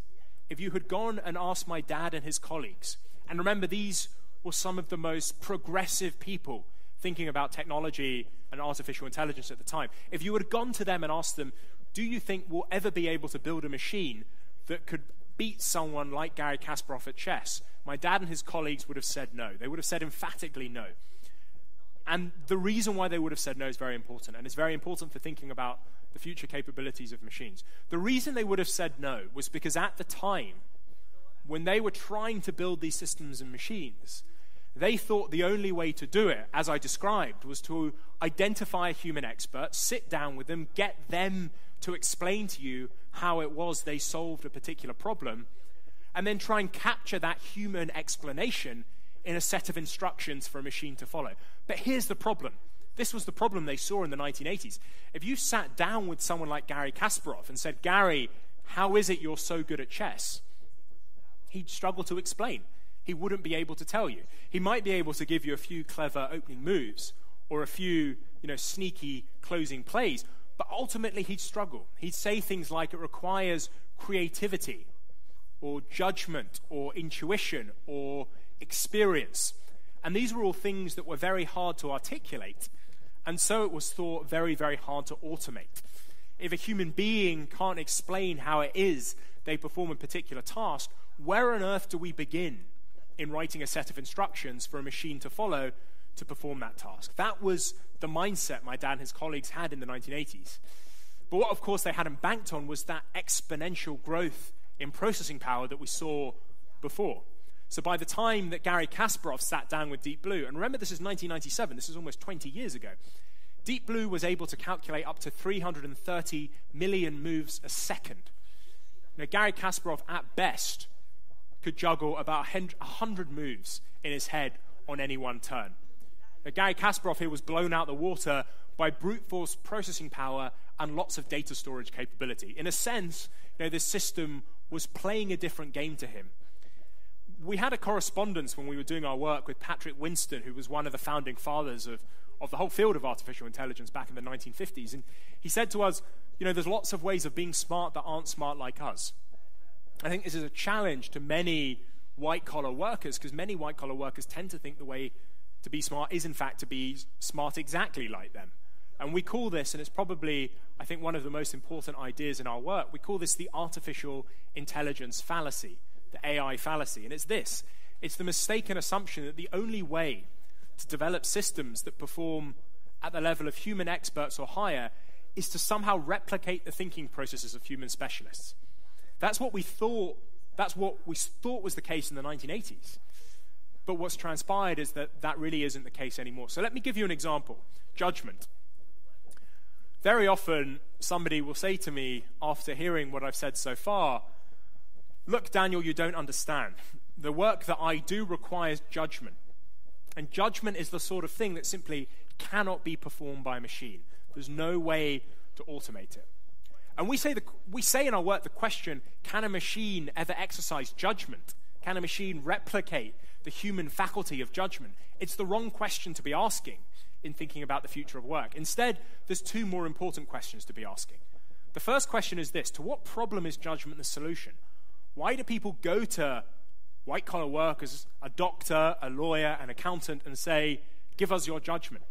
S2: if you had gone and asked my dad and his colleagues, and remember, these were some of the most progressive people thinking about technology and artificial intelligence at the time. If you had gone to them and asked them, do you think we'll ever be able to build a machine that could beat someone like Garry Kasparov at chess? My dad and his colleagues would have said no. They would have said emphatically no. And the reason why they would have said no is very important, and it's very important for thinking about the future capabilities of machines. The reason they would have said no was because at the time, when they were trying to build these systems and machines, they thought the only way to do it, as I described, was to identify a human expert, sit down with them, get them to explain to you how it was they solved a particular problem, and then try and capture that human explanation in a set of instructions for a machine to follow. But here's the problem. This was the problem they saw in the 1980s. If you sat down with someone like Garry Kasparov and said, Garry, how is it you're so good at chess? He'd struggle to explain. He wouldn't be able to tell you. He might be able to give you a few clever opening moves or a few, sneaky closing plays, but ultimately he'd struggle. He'd say things like it requires creativity or judgment or intuition or experience. And these were all things that were very hard to articulate, and so it was thought very, very hard to automate. If a human being can't explain how it is they perform a particular task, where on earth do we begin in writing a set of instructions for a machine to follow to perform that task? That was the mindset my dad and his colleagues had in the 1980s. But what, of course, they hadn't banked on was that exponential growth in processing power that we saw before. So by the time that Garry Kasparov sat down with Deep Blue, and remember this is 1997, this is almost 20 years ago, Deep Blue was able to calculate up to 330 million moves a second. Now, Garry Kasparov, at best, could juggle about 100 moves in his head on any one turn. Now, Garry Kasparov here was blown out the water by brute force processing power and lots of data storage capability. In a sense, this system was playing a different game to him. We had a correspondence when we were doing our work with Patrick Winston, who was one of the founding fathers of the whole field of artificial intelligence back in the 1950s. And he said to us, there's lots of ways of being smart that aren't smart like us. I think this is a challenge to many white-collar workers, because many white-collar workers tend to think the way to be smart is, in fact, to be smart exactly like them. And we call this, and it's probably, I think, one of the most important ideas in our work, we call this the artificial intelligence fallacy, the AI fallacy. And it's this. It's the mistaken assumption that the only way to develop systems that perform at the level of human experts or higher is to somehow replicate the thinking processes of human specialists. That's what we thought was the case in the 1980s. But what's transpired is that that really isn't the case anymore. So let me give you an example. Judgment. Very often, somebody will say to me, after hearing what I've said so far, Look, Daniel, you don't understand. The work that I do requires judgment. And judgment is the sort of thing that simply cannot be performed by a machine. There's no way to automate it. And we say in our work the question, can a machine ever exercise judgment? Can a machine replicate the human faculty of judgment? It's the wrong question to be asking in thinking about the future of work. Instead, there's two more important questions to be asking. The first question is this: to what problem is judgment the solution? Why do people go to white-collar workers, a doctor, a lawyer, an accountant, and say, give us your judgment?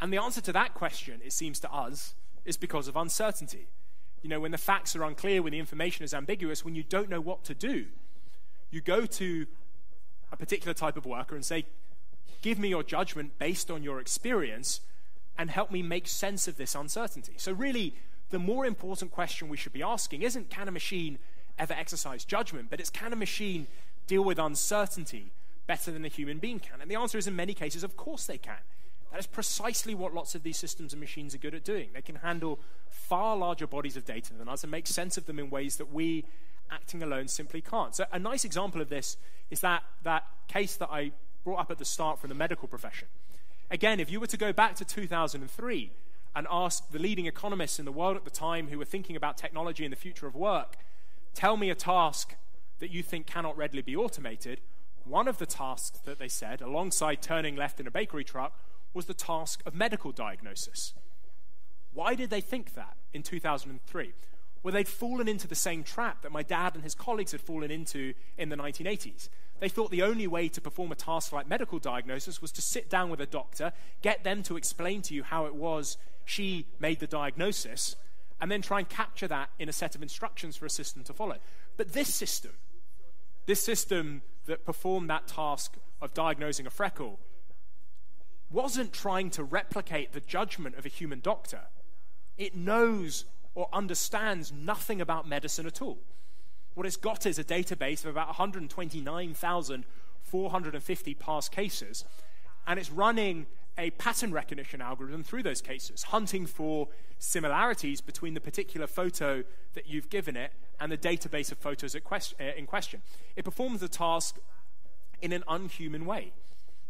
S2: And the answer to that question, it seems to us, is because of uncertainty. You know, when the facts are unclear, when the information is ambiguous, when you don't know what to do, you go to a particular type of worker and say, give me your judgment based on your experience and help me make sense of this uncertainty. So really, the more important question we should be asking isn't, can a machine ever exercise judgment, but it's, can a machine deal with uncertainty better than a human being can? And the answer is, in many cases, of course they can. That is precisely what lots of these systems and machines are good at doing. They can handle far larger bodies of data than us and make sense of them in ways that we, acting alone, simply can't. So a nice example of this is that case that I brought up at the start from the medical profession. Again, if you were to go back to 2003 and ask the leading economists in the world at the time who were thinking about technology and the future of work, tell me a task that you think cannot readily be automated, one of the tasks that they said, alongside turning left in a bakery truck, was the task of medical diagnosis. Why did they think that in 2003? Well, they'd fallen into the same trap that my dad and his colleagues had fallen into in the 1980s. They thought the only way to perform a task like medical diagnosis was to sit down with a doctor, get them to explain to you how it was she made the diagnosis, and then try and capture that in a set of instructions for a system to follow. But this system that performed that task of diagnosing a freckle, wasn't trying to replicate the judgment of a human doctor. It knows or understands nothing about medicine at all. What it's got is a database of about 129,450 past cases, and it's running a pattern recognition algorithm through those cases, hunting for similarities between the particular photo that you've given it and the database of photos in question. It performs the task in an unhuman way,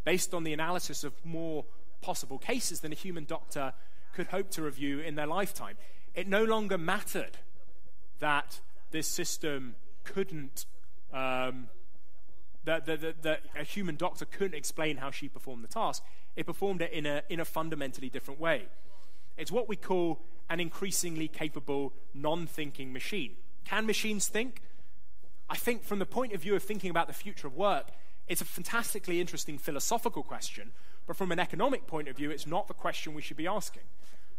S2: based on the analysis of more possible cases than a human doctor could hope to review in their lifetime. It no longer mattered that this system couldn't, that a human doctor couldn't explain how she performed the task. It performed it in a fundamentally different way. It's what we call an increasingly capable, non-thinking machine. Can machines think? I think from the point of view of thinking about the future of work, it's a fantastically interesting philosophical question, but from an economic point of view, it's not the question we should be asking.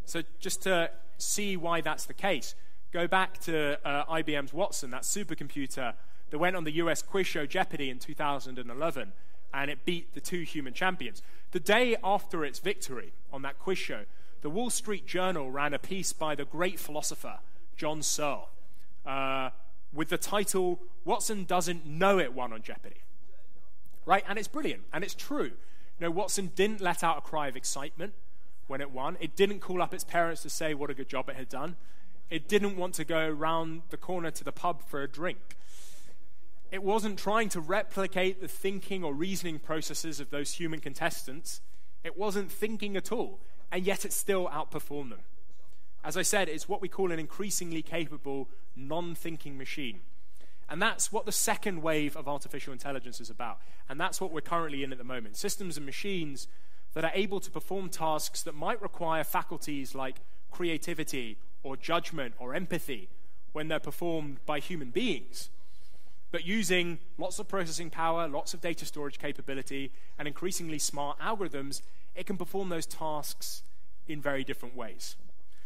S2: So just to see why that's the case, go back to IBM's Watson, that supercomputer that went on the US quiz show Jeopardy in 2011, and it beat the two human champions. The day after its victory on that quiz show, the Wall Street Journal ran a piece by the great philosopher John Searle with the title, "Watson Doesn't Know It Won on Jeopardy." Right? And it's brilliant, and it's true. You know, Watson didn't let out a cry of excitement when it won. It didn't call up its parents to say what a good job it had done. It didn't want to go round the corner to the pub for a drink. It wasn't trying to replicate the thinking or reasoning processes of those human contestants. It wasn't thinking at all, and yet it still outperformed them. As I said, it's what we call an increasingly capable, non-thinking machine. And that's what the second wave of artificial intelligence is about. And that's what we're currently in at the moment. Systems and machines that are able to perform tasks that might require faculties like creativity or judgment or empathy when they're performed by human beings. But using lots of processing power, lots of data storage capability, and increasingly smart algorithms, it can perform those tasks in very different ways.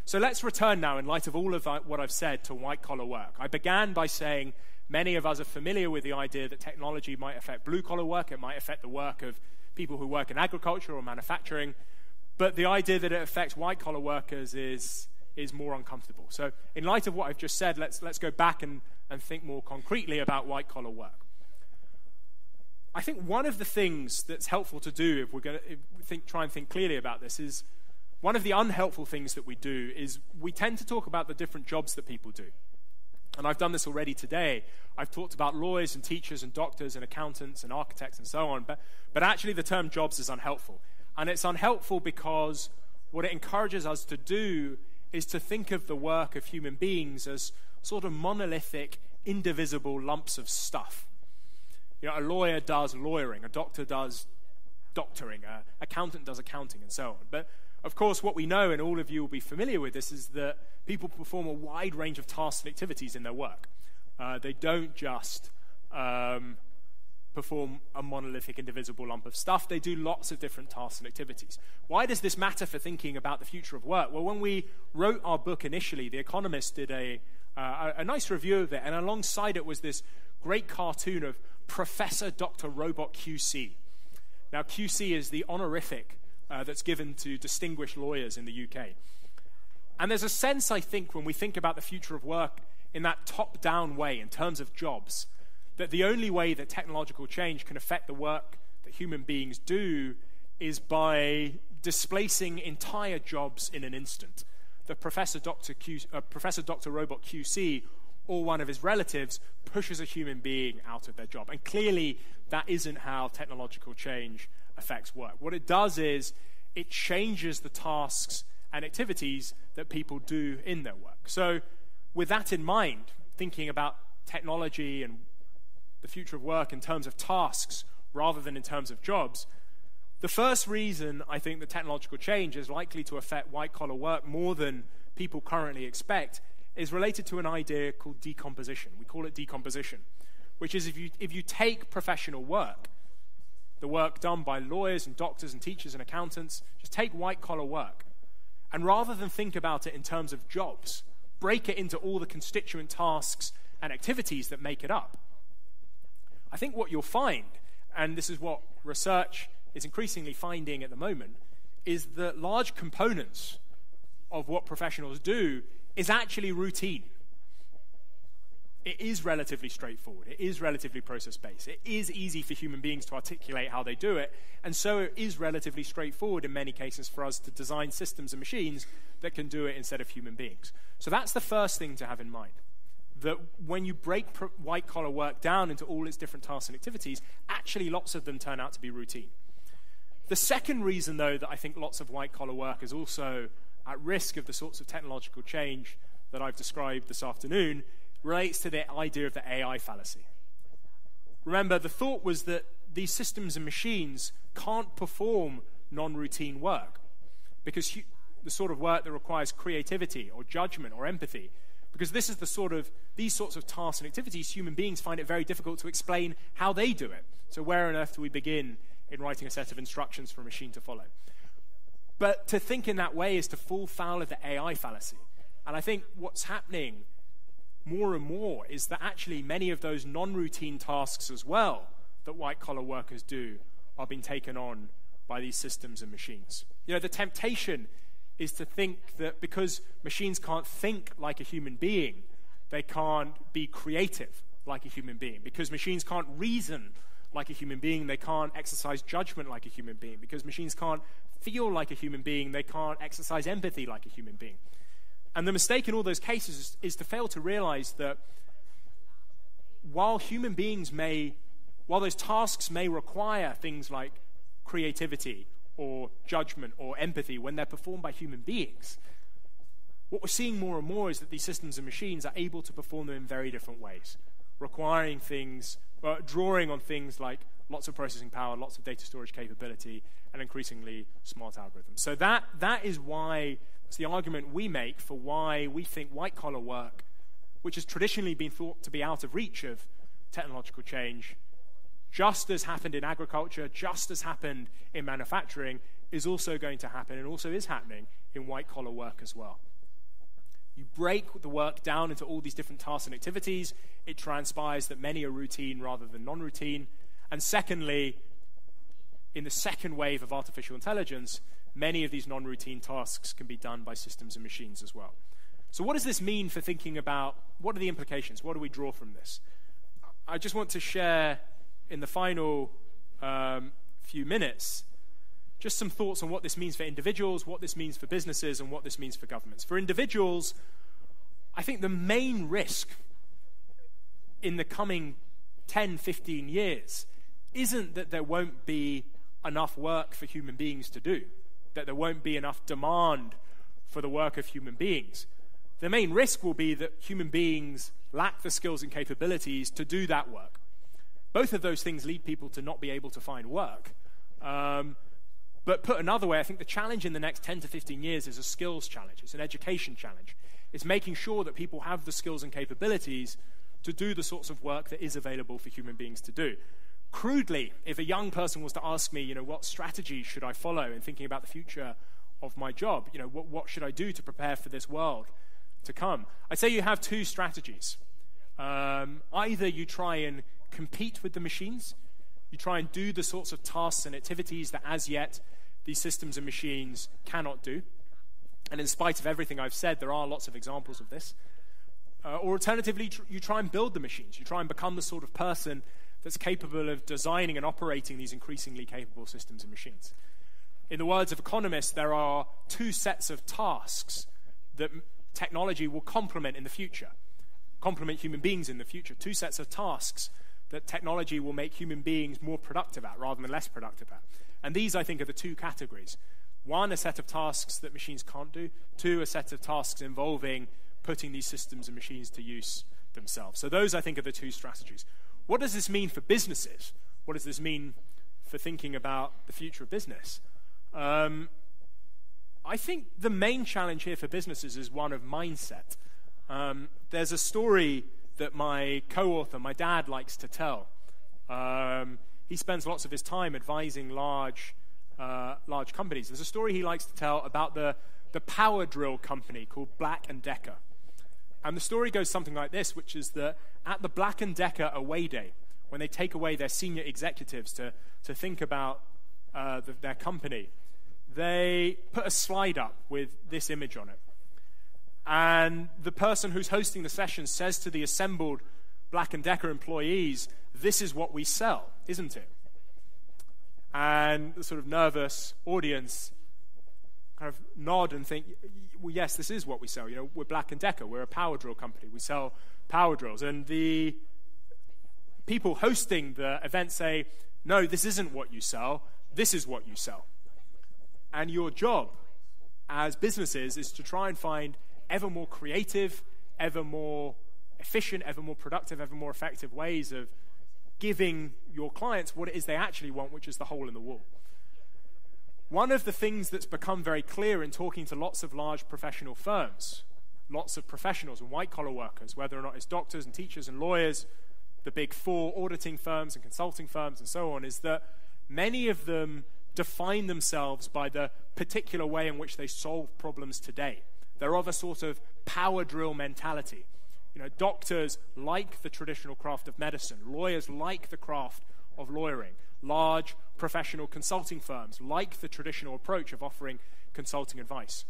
S2: So let's return now, in light of all of what I've said, to white-collar work. I began by saying many of us are familiar with the idea that technology might affect blue-collar work, it might affect the work of people who work in agriculture or manufacturing, but the idea that it affects white-collar workers is more uncomfortable. So in light of what I've just said, let's go back and think more concretely about white-collar work. I think one of the things that's helpful to do if we're going to try and think clearly about this is, one of the unhelpful things that we do is we tend to talk about the different jobs that people do. And I've done this already today. I've talked about lawyers and teachers and doctors and accountants and architects and so on. But actually the term jobs is unhelpful. And it's unhelpful because what it encourages us to do is to think of the work of human beings as sort of monolithic, indivisible lumps of stuff. You know, a lawyer does lawyering, a doctor does doctoring, an accountant does accounting, and so on. But of course, what we know, and all of you will be familiar with this, is that people perform a wide range of tasks and activities in their work. They don't just perform a monolithic, indivisible lump of stuff. They do lots of different tasks and activities. Why does this matter for thinking about the future of work? Well, when we wrote our book initially, The Economist did a nice review of it, and alongside it was this great cartoon of Professor Dr. Robot QC. Now, QC is the honorific that's given to distinguished lawyers in the UK. And there's a sense, I think, when we think about the future of work in that top-down way, in terms of jobs, that the only way that technological change can affect the work that human beings do is by displacing entire jobs in an instant. That Professor Dr. Robot QC or one of his relatives pushes a human being out of their job. And clearly, that isn't how technological change affects work. What it does is it changes the tasks and activities that people do in their work. So with that in mind, thinking about technology and the future of work in terms of tasks rather than in terms of jobs, the first reason I think that technological change is likely to affect white-collar work more than people currently expect is related to an idea called decomposition. We call it decomposition, which is if you take professional work, the work done by lawyers and doctors and teachers and accountants, just take white-collar work, and rather than think about it in terms of jobs, break it into all the constituent tasks and activities that make it up. I think what you'll find, and this is what research is increasingly finding at the moment, is that large components of what professionals do is actually routine. It is relatively straightforward. It is relatively process-based. It is easy for human beings to articulate how they do it, and so it is relatively straightforward in many cases for us to design systems and machines that can do it instead of human beings. So that's the first thing to have in mind, that when you break white-collar work down into all its different tasks and activities, actually lots of them turn out to be routine. The second reason, though, that I think lots of white-collar work is also at risk of the sorts of technological change that I've described this afternoon relates to the idea of the AI fallacy. Remember, the thought was that these systems and machines can't perform non-routine work because the sort of work that requires creativity or judgment or empathy, because these sorts of tasks and activities, human beings find it very difficult to explain how they do it. So where on earth do we begin in writing a set of instructions for a machine to follow? But to think in that way is to fall foul of the AI fallacy. And I think what's happening more and more is that actually many of those non-routine tasks as well that white-collar workers do are being taken on by these systems and machines. You know, the temptation is to think that because machines can't think like a human being, they can't be creative like a human being. Because machines can't reason like a human being, they can't exercise judgment like a human being. Because machines can't feel like a human being, they can't exercise empathy like a human being. And the mistake in all those cases is to fail to realize that while those tasks may require things like creativity or judgment or empathy when they're performed by human beings, what we're seeing more and more is that these systems and machines are able to perform them in very different ways, requiring things, drawing on things like lots of processing power, lots of data storage capability, and increasingly smart algorithms. So that is why it's the argument we make for why we think white-collar work, which has traditionally been thought to be out of reach of technological change, just as happened in agriculture, just as happened in manufacturing, is also going to happen and also is happening in white-collar work as well. You break the work down into all these different tasks and activities, it transpires that many are routine rather than non-routine. And secondly, in the second wave of artificial intelligence, many of these non-routine tasks can be done by systems and machines as well. So what does this mean for thinking about, what are the implications? What do we draw from this? I just want to share in the final few minutes just some thoughts on what this means for individuals, what this means for businesses, and what this means for governments. For individuals, I think the main risk in the coming 10, 15 years isn't that there won't be enough work for human beings to do, that there won't be enough demand for the work of human beings. The main risk will be that human beings lack the skills and capabilities to do that work. Both of those things lead people to not be able to find work. But put another way, I think the challenge in the next 10 to 15 years is a skills challenge. It's an education challenge. It's making sure that people have the skills and capabilities to do the sorts of work that is available for human beings to do. Crudely, if a young person was to ask me, what strategy should I follow in thinking about the future of my job, what should I do to prepare for this world to come? I'd say you have two strategies. Either you try and compete with the machines, you try and do the sorts of tasks and activities that as yet these systems and machines cannot do. And in spite of everything I've said, there are lots of examples of this. Or alternatively, you try and build the machines. You try and become the sort of person that's capable of designing and operating these increasingly capable systems and machines. In the words of economists, there are two sets of tasks that technology will complement in the future, complement human beings in the future. Two sets of tasks that technology will make human beings more productive at rather than less productive at. And these, I think, are the two categories. One, a set of tasks that machines can't do. Two, a set of tasks involving putting these systems and machines to use themselves. So those, I think, are the two strategies. What does this mean for businesses? What does this mean for thinking about the future of business? I think the main challenge here for businesses is one of mindset. There's a story that my co-author, my dad, likes to tell. He spends lots of his time advising large companies. There's a story he likes to tell about the power drill company called Black & Decker. And the story goes something like this, which is that at the Black & Decker away day, when they take away their senior executives to think about their company, they put a slide up with this image on it. And the person who's hosting the session says to the assembled Black & Decker employees, "This is what we sell, isn't it?" And the sort of nervous audience kind of nod and think, well, yes, this is what we sell. We're Black & Decker. We're a power drill company. We sell power drills. And the people hosting the event say, no, this isn't what you sell. This is what you sell. And your job as businesses is to try and find ever more creative, ever more efficient, ever more productive, ever more effective ways of giving your clients what it is they actually want, which is the hole in the wall. One of the things that's become very clear in talking to lots of large professional firms, lots of professionals and white-collar workers, whether or not it's doctors and teachers and lawyers, the big four auditing firms and consulting firms and so on, is that many of them define themselves by the particular way in which they solve problems today. They're of a sort of power drill mentality. Doctors like the traditional craft of medicine. Lawyers like the craft of lawyering. Large professional consulting firms like the traditional approach of offering consulting advice.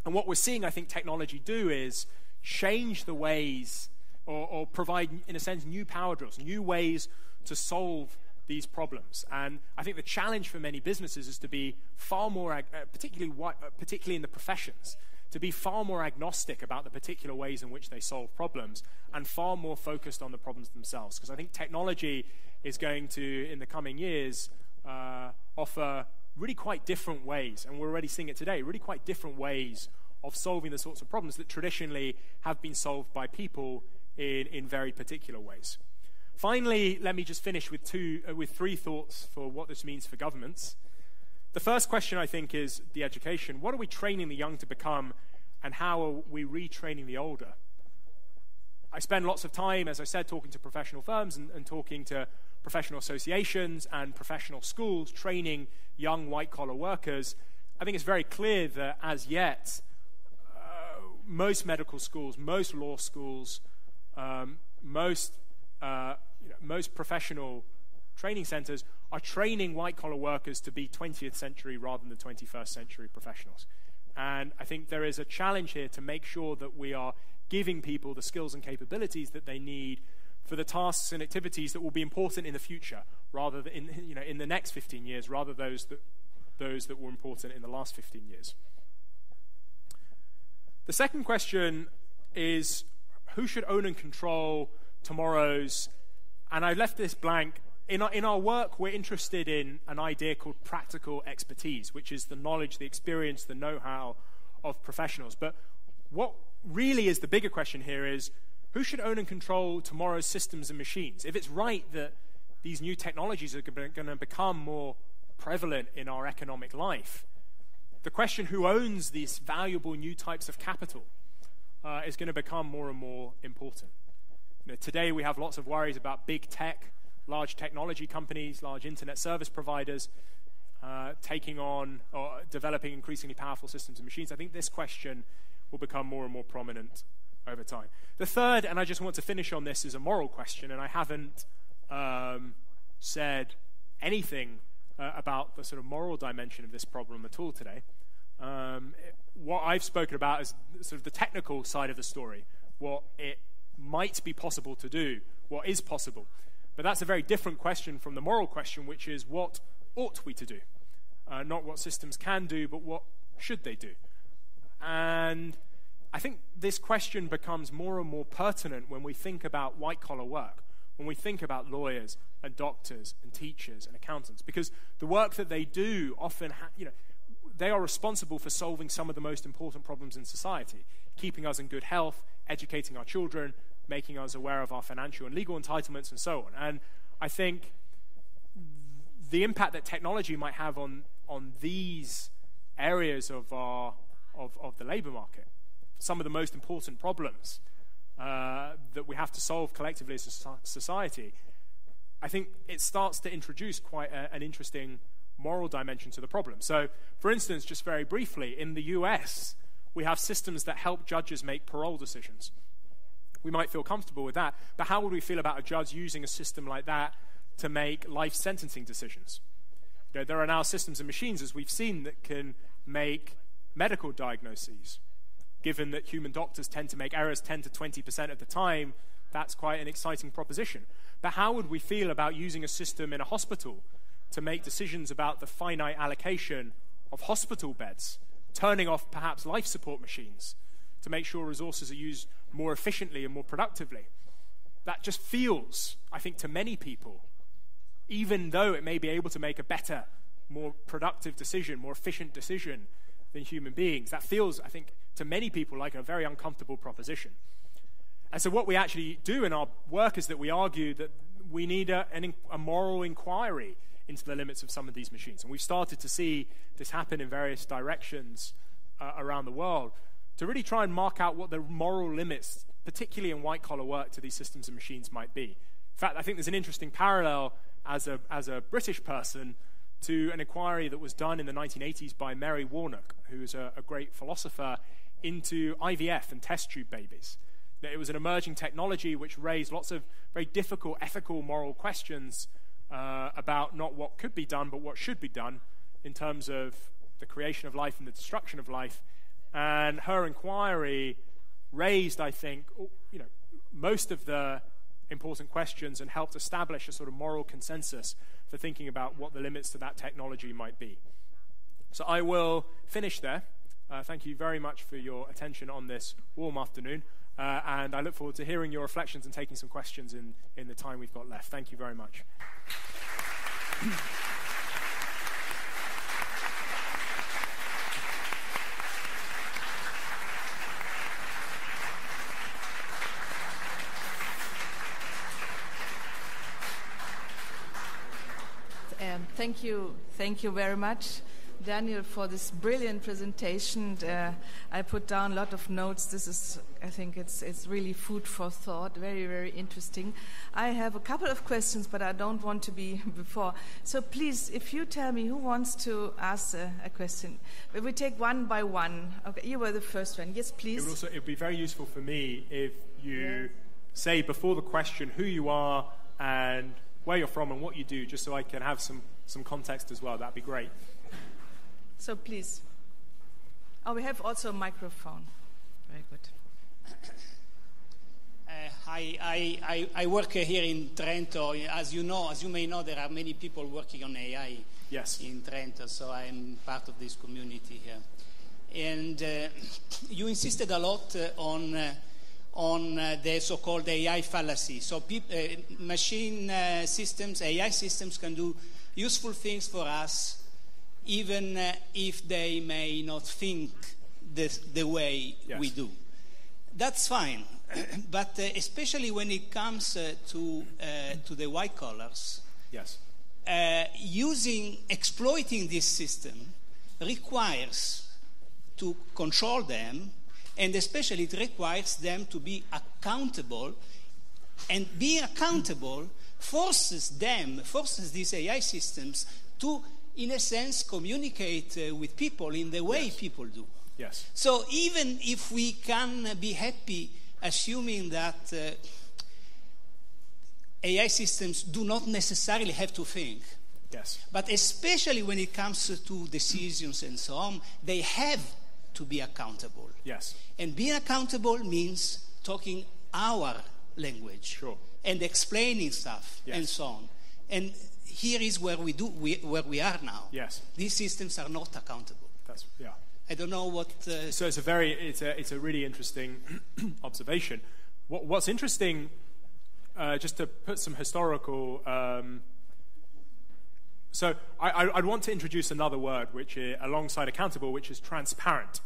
S2: And what we're seeing, I think, technology do is change the ways or provide, in a sense, new power drills, new ways to solve these problems. And I think the challenge for many businesses is to be far more, particularly in the professions, to be far more agnostic about the particular ways in which they solve problems and far more focused on the problems themselves. Because I think technology is going to, in the coming years, offer really quite different ways, and we're already seeing it today, really quite different ways of solving the sorts of problems that traditionally have been solved by people in very particular ways. Finally, let me just finish with three thoughts for what this means for governments. The first question, I think, is the education. What are we training the young to become, and how are we retraining the older? I spend lots of time, as I said, talking to professional firms and talking to professional associations and professional schools, training young white-collar workers. I think it's very clear that, as yet, most medical schools, most law schools, most professional training centers are training white-collar workers to be 20th century rather than the 21st century professionals. And I think there is a challenge here to make sure that we are giving people the skills and capabilities that they need for the tasks and activities that will be important in the future, rather than in the next 15 years, rather those that were important in the last 15 years. The second question is, who should own and control tomorrow's, and I left this blank. In our work, we're interested in an idea called practical expertise, which is the knowledge, the experience, the know-how of professionals. But what really is the bigger question here is, who should own and control tomorrow's systems and machines? If it's right that these new technologies are going to become more prevalent in our economic life, the question who owns these valuable new types of capital is going to become more and more important. Today we have lots of worries about big tech, large technology companies, large internet service providers taking on or developing increasingly powerful systems and machines. I think this question will become more and more prominent over time. The third, and I just want to finish on this, is a moral question, and I haven't said anything about the sort of moral dimension of this problem at all today. What I've spoken about is sort of the technical side of the story, what it might be possible to do, what is possible. But that's a very different question from the moral question, which is what ought we to do? Not what systems can do, but what should they do? And I think this question becomes more and more pertinent when we think about white-collar work, when we think about lawyers and doctors and teachers and accountants, because the work that they do often, they are responsible for solving some of the most important problems in society, keeping us in good health, educating our children, making us aware of our financial and legal entitlements, and so on. And I think the impact that technology might have on these areas of the labor market, some of the most important problems that we have to solve collectively as a society, I think it starts to introduce quite an interesting moral dimension to the problem. So, for instance, just very briefly, in the US, we have systems that help judges make parole decisions. We might feel comfortable with that, but how would we feel about a judge using a system like that to make life sentencing decisions? There are now systems and machines, as we've seen, that can make medical diagnoses. Given that human doctors tend to make errors 10 to 20% of the time, that's quite an exciting proposition. But how would we feel about using a system in a hospital to make decisions about the finite allocation of hospital beds, turning off perhaps life support machines to make sure resources are used more efficiently and more productively? That just feels, I think, to many people, even though it may be able to make a better, more productive decision, more efficient decision than human beings, that feels, I think, to many people like a very uncomfortable proposition. And so what we actually do in our work is that we argue that we need a moral inquiry into the limits of some of these machines. And we've started to see this happen in various directions around the world to really try and mark out what the moral limits, particularly in white-collar work, to these systems and machines might be. In fact, I think there's an interesting parallel as a British person to an inquiry that was done in the 1980s by Mary Warnock, who's a great philosopher, into IVF and test tube babies. It was an emerging technology which raised lots of very difficult ethical, moral questions about not what could be done, but what should be done in terms of the creation of life and the destruction of life. And her inquiry raised, I think, most of the important questions and helped establish a sort of moral consensus for thinking about what the limits to that technology might be. So I will finish there. Thank you very much for your attention on this warm afternoon. And I look forward to hearing your reflections and taking some questions in the time we've got left. Thank you very much.
S1: Thank you very much, Daniel, for this brilliant presentation. I put down a lot of notes. I think it's really food for thought. Very, very interesting. I have a couple of questions, but I don't want to be before. So please, if you tell me who wants to ask a question, but we take one by one. Okay, you were the first one. Yes, please.
S2: It would be very useful for me if you say before the question who you are and where you're from and what you do, just so I can have some context as well. That'd be great.
S1: So please. Oh, we have also a microphone. Very good.
S3: I work here in Trento. As you may know, there are many people working on AI in Trento, so I'm part of this community here. And you insisted a lot on the so-called AI fallacy. So machine systems, AI systems can do useful things for us, even if they may not think the way we do. That's fine. But especially when it comes to the white collars, exploiting this system requires to control them, and especially it requires them to be accountable, and being accountable forces these AI systems to, in a sense, communicate with people in the way people do. So even if we can be happy assuming that AI systems do not necessarily have to think, but especially when it comes to decisions and so on, they have to be accountable. And being accountable means talking our language and explaining stuff and so on. And here is where where we are now. These systems are not accountable. I don't know what.
S2: So it's a really interesting observation. What's interesting, just to put some historical. So I'd want to introduce another word, which is, alongside accountable, which is transparent.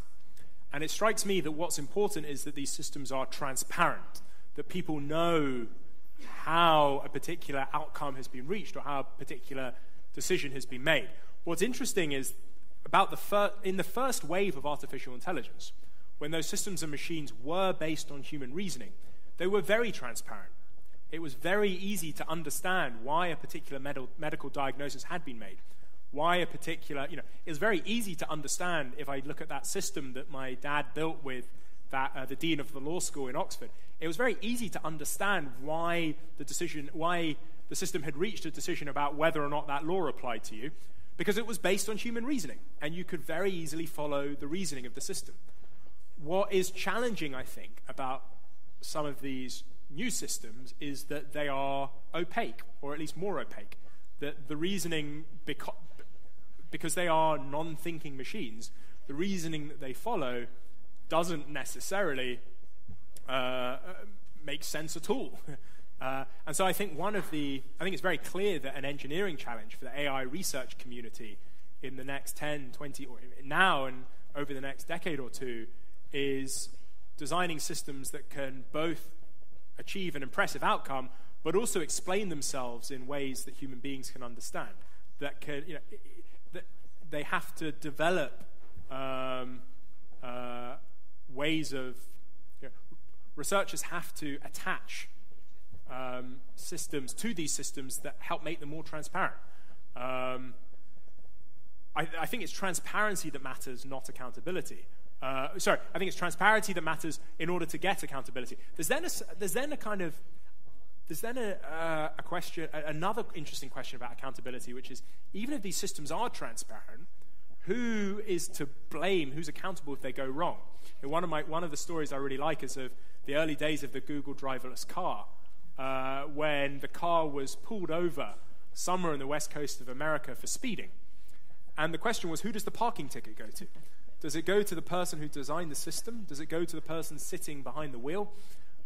S2: And it strikes me that what's important is that these systems are transparent, that people know how a particular outcome has been reached or how a particular decision has been made. What's interesting is in the first wave of artificial intelligence, when those systems and machines were based on human reasoning, they were very transparent. It was very easy to understand why a particular medical diagnosis had been made, why a particular, it was very easy to understand. If I look at that system that my dad built with the dean of the law school in Oxford, it was very easy to understand why the system had reached a decision about whether or not that law applied to you, because it was based on human reasoning, and you could very easily follow the reasoning of the system. What is challenging, I think, about some of these new systems is that they are opaque, or at least more opaque. That the reasoning, because they are non-thinking machines, the reasoning that they follow doesn't necessarily make sense at all. And so I think it's very clear that an engineering challenge for the AI research community in the next 10, 20, or now and over the next decade or two is designing systems that can both achieve an impressive outcome, but also explain themselves in ways that human beings can understand. That that they have to develop ways of researchers have to attach systems to these systems that help make them more transparent. I think it's transparency that matters, not accountability. I think it's transparency that matters in order to get accountability. There's then a question, another interesting question about accountability, which is, even if these systems are transparent, who is to blame? Who's accountable if they go wrong? And one of the stories I really like is of the early days of the Google driverless car, when the car was pulled over somewhere on the west coast of America for speeding. And the question was, who does the parking ticket go to? Does it go to the person who designed the system? Does it go to the person sitting behind the wheel?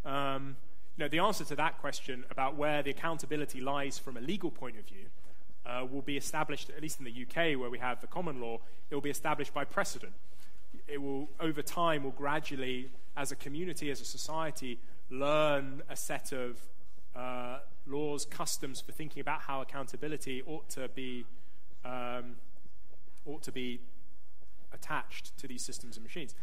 S2: The answer to that question about where the accountability lies from a legal point of view will be established, at least in the UK, where we have the common law. It will be established by precedent. It will, over time, will gradually, as a community, as a society, learn a set of laws, customs for thinking about how accountability ought to be attached to these systems and machines.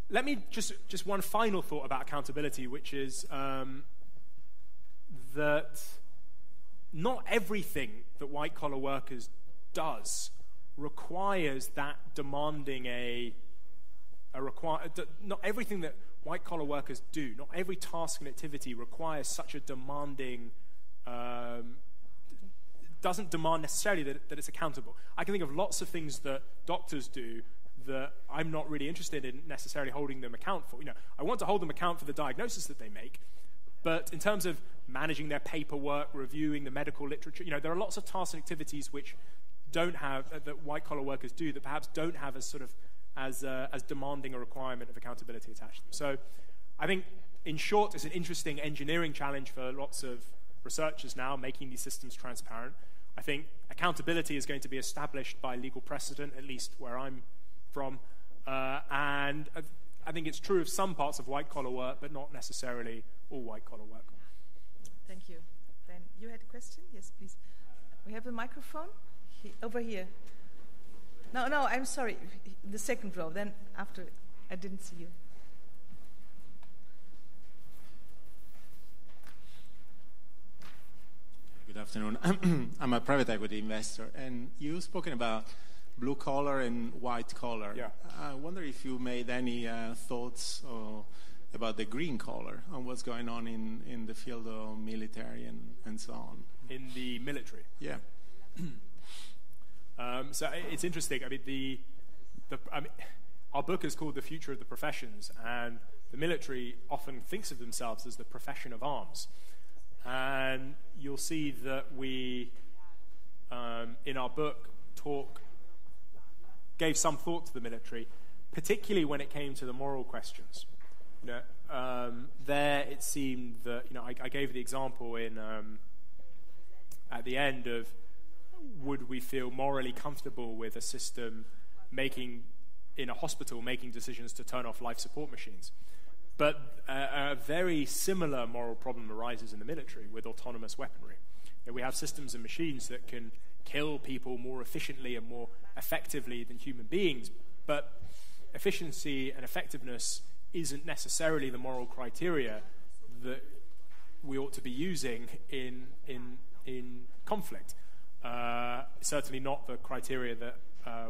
S2: Let me just one final thought about accountability, which is that not everything that white-collar workers does requires that demanding not everything that white-collar workers do, not every task and activity requires such a demanding, doesn't demand necessarily that it's accountable. I can think of lots of things that doctors do that I'm not really interested in necessarily holding them account for. I want to hold them account for the diagnosis that they make, but in terms of managing their paperwork, reviewing the medical literature, there are lots of tasks and activities which don't have that white-collar workers do that perhaps don't have as demanding a requirement of accountability attached to them. So I think in short, it's an interesting engineering challenge for lots of researchers now, making these systems transparent. I think accountability is going to be established by legal precedent, at least where I'm from. And I think it's true of some parts of white-collar work, but not necessarily all white-collar work.
S1: Thank you. Then you had a question? Yes, please. We have a microphone over here. No, I'm sorry. The second row. Then after, I didn't see you.
S4: Good afternoon. I'm a private equity investor, and you've spoken about blue collar and white collar.
S2: Yeah.
S4: I wonder if you made any thoughts about the green collar and what's going on in the field of military and so on.
S2: In the military?
S4: Yeah.
S2: So it's interesting. I mean, our book is called The Future of the Professions, and the military often thinks of themselves as the profession of arms. And you'll see that we, in our book, gave some thought to the military, particularly when it came to the moral questions. You know, there it seemed that, you know, I gave the example in at the end of, would we feel morally comfortable with a system in a hospital making decisions to turn off life support machines? But a very similar moral problem arises in the military with autonomous weaponry. You know, we have systems and machines that can kill people more efficiently and more effectively than human beings, but efficiency and effectiveness isn't necessarily the moral criteria that we ought to be using in conflict. Certainly not the criteria that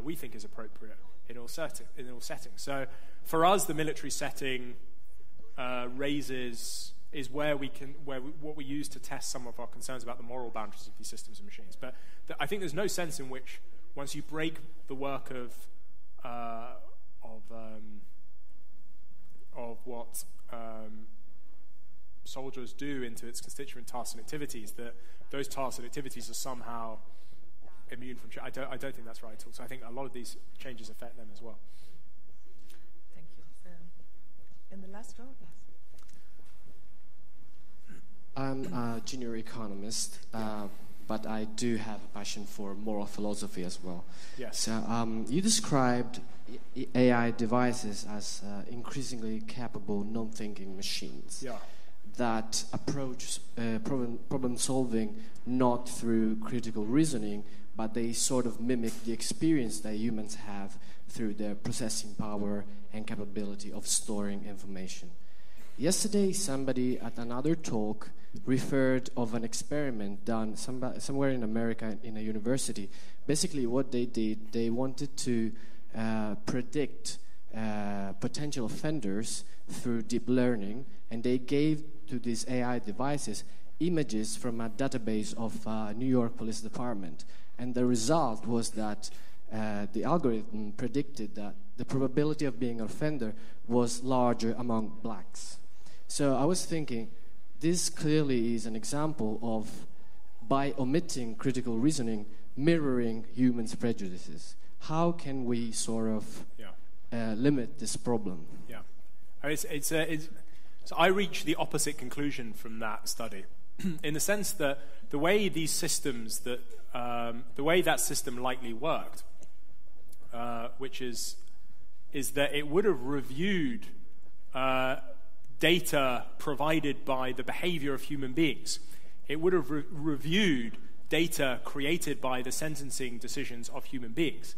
S2: we think is appropriate in all settings. So for us, the military setting is where what we use to test some of our concerns about the moral boundaries of these systems and machines. But I think there's no sense in which, once you break the work of what soldiers do into its constituent tasks and activities, that those tasks and activities are somehow immune from change. I don't think that's right at all. So I think a lot of these changes affect them as well.
S1: Thank you. In the last row, yes.
S5: I'm a junior economist, but I do have a passion for moral philosophy as well.
S2: Yes.
S5: So you described AI devices as increasingly capable, non-thinking machines that approach problem solving not through critical reasoning, but they sort of mimic the experience that humans have through their processing power and capability of storing information. Yesterday, somebody at another talk referred of an experiment done somewhere in America in a university. Basically, what they did, they wanted to predict potential offenders through deep learning, and they gave to these AI devices images from a database of New York Police Department. And the result was that the algorithm predicted that the probability of being an offender was larger among blacks. So I was thinking, this clearly is an example of, by omitting critical reasoning, mirroring humans' prejudices. How can we sort of limit this problem?
S2: Yeah, so I reached the opposite conclusion from that study, in the sense that the way these systems the way that system likely worked, which is that it would have reviewed data provided by the behavior of human beings. It would have reviewed data created by the sentencing decisions of human beings.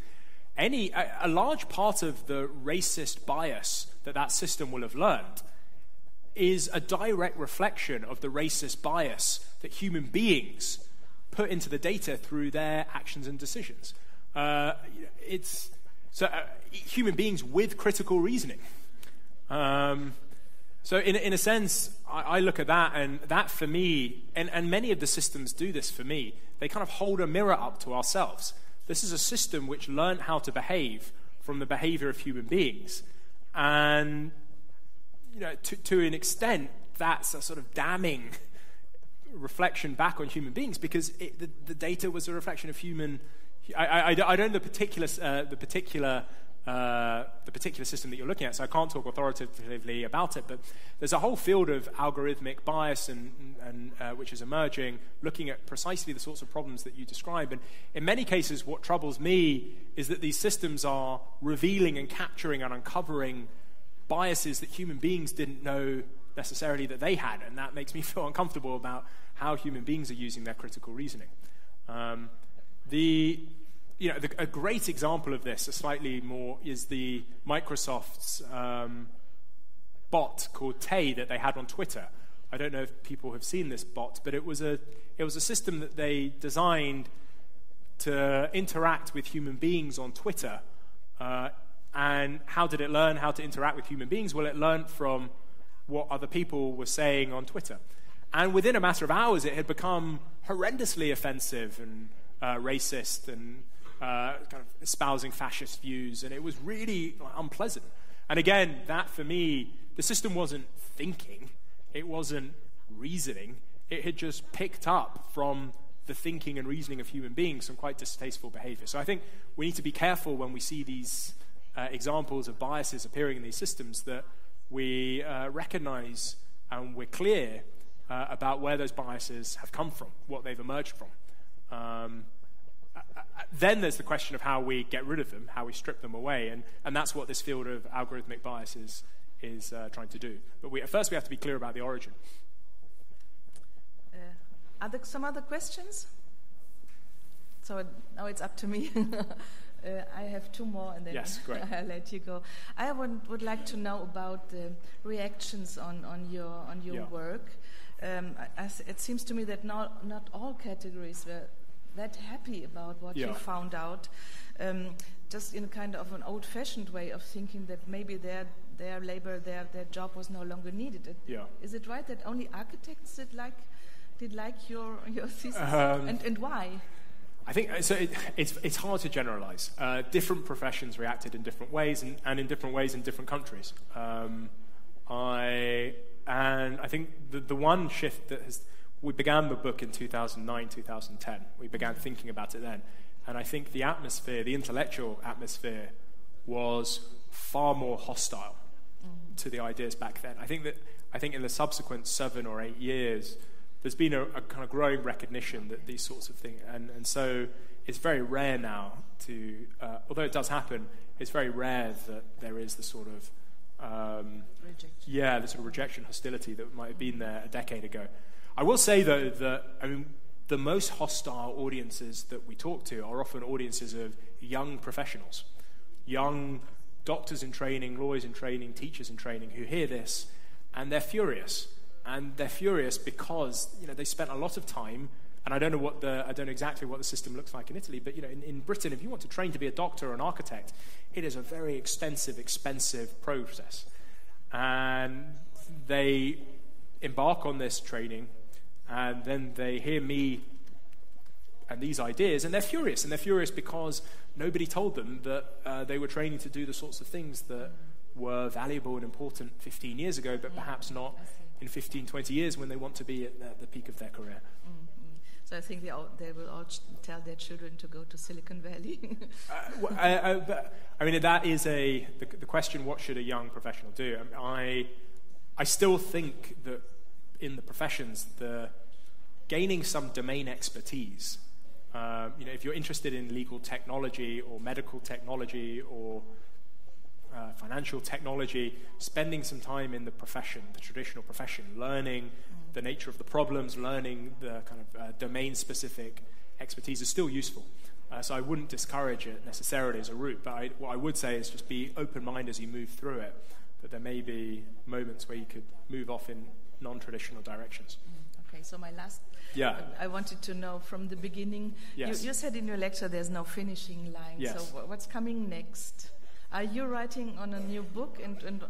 S2: A large part of the racist bias that system will have learned is a direct reflection of the racist bias that human beings put into the data through their actions and decisions. Human beings with critical reasoning. So in a sense, I look at that, and that for me, and many of the systems do this for me, they kind of hold a mirror up to ourselves. This is a system which learned how to behave from the behavior of human beings. And, you know, to an extent, that's a sort of damning reflection back on human beings, because the data was a reflection of human. I don't know the particular the particular system that you're looking at, so I can't talk authoritatively about it, but there's a whole field of algorithmic bias and which is emerging, looking at precisely the sorts of problems that you describe. And in many cases, what troubles me is that these systems are revealing and capturing and uncovering biases that human beings didn't know necessarily that they had, and that makes me feel uncomfortable about how human beings are using their critical reasoning. A great example of this, is the Microsoft's bot called Tay that they had on Twitter. I don't know if people have seen this bot, but it was a system that they designed to interact with human beings on Twitter. And how did it learn how to interact with human beings? Well, it learned from what other people were saying on Twitter. And within a matter of hours, it had become horrendously offensive and racist and kind of espousing fascist views, and it was really unpleasant. And again, that for me, the system wasn't thinking, it wasn't reasoning, it had just picked up from the thinking and reasoning of human beings some quite distasteful behavior. So I think we need to be careful when we see these examples of biases appearing in these systems, that we recognize and we're clear about where those biases have come from, what they've emerged from. Then there's the question of how we get rid of them, how we strip them away, and that's what this field of algorithmic biases is trying to do. But first we have to be clear about the origin.
S1: Are there some other questions? So now it's up to me. I have two more, and then
S2: yes, great.
S1: I'll let you go. I would like to know about the reactions on your work. It seems to me that not all categories were that happy about what you found out, just in kind of an old-fashioned way of thinking that maybe their labor, their job was no longer needed. Is it right that only architects did like your thesis, and why?
S2: I think so. It's hard to generalize. Different professions reacted in different ways, and in different ways in different countries. I think the one shift that we began the book in 2009, 2010. We began thinking about it then. And I think the atmosphere, the intellectual atmosphere, was far more hostile to the ideas back then. I think in the subsequent 7 or 8 years, there's been a kind of growing recognition that these sorts of things, and so it's very rare now to, although it does happen, it's very rare that there is the sort of, the sort of rejection, hostility that might have been there a decade ago. I will say, though, that the most hostile audiences that we talk to are often audiences of young professionals, young doctors in training, lawyers in training, teachers in training, who hear this, and they're furious. And they're furious because they spent a lot of time, and I don't know exactly what the system looks like in Italy, but in Britain, if you want to train to be a doctor or an architect, it is a very expensive process, and they embark on this training. And then they hear me and these ideas, and they're furious. And they're furious because nobody told them that they were training to do the sorts of things that were valuable and important 15 years ago, but perhaps not in 15, 20 years when they want to be at the peak of their career.
S1: So I think they will all tell their children to go to Silicon Valley.
S2: That is the question, what should a young professional do? I still think that in the professions, gaining some domain expertise, if you're interested in legal technology or medical technology or financial technology, spending some time in the profession, the traditional profession, learning the nature of the problems, learning the kind of domain-specific expertise is still useful. So I wouldn't discourage it necessarily as a route, but what I would say is just be open-minded as you move through it, that there may be moments where you could move off in non-traditional directions.
S1: Okay, so my last... I wanted to know from the beginning, you said in your lecture there's no finishing line, so what's coming next? Are you writing on a new book, and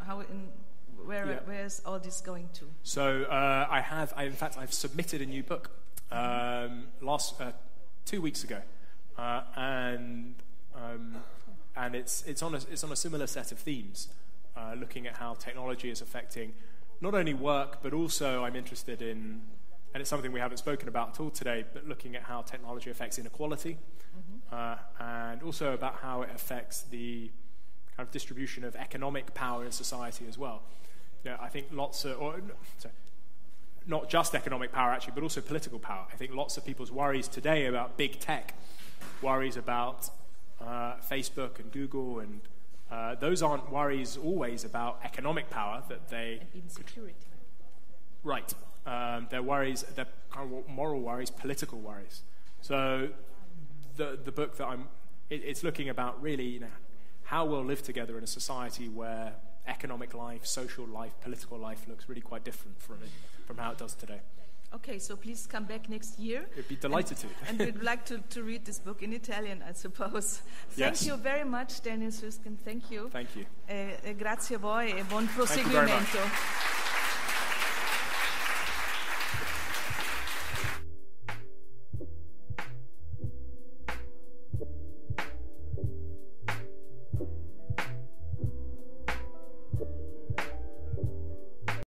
S1: where is all this going to? So
S2: I've submitted a new book 2 weeks ago, and it's on a similar set of themes, looking at how technology is affecting not only work, but also I'm interested in, and it's something we haven't spoken about at all today, but looking at how technology affects inequality, and also about how it affects the kind of distribution of economic power in society as well. I think lots of, not just economic power actually, but also political power. I think lots of people's worries today about big tech, worries about Facebook and Google, and those aren't worries always about economic power that they...
S1: And even security.
S2: Right. They're worries, they're kind of moral worries, political worries. So the book that it's looking about really, how we'll live together in a society where economic life, social life, political life looks really quite different from how it does today.
S1: Okay, so please come back next year.
S2: I'd be delighted to.
S1: And we'd like to read this book in Italian, I suppose. Thank you very much, Daniel SUSSKIND. Thank you.
S2: Thank you.
S1: Grazie a voi e buon proseguimento.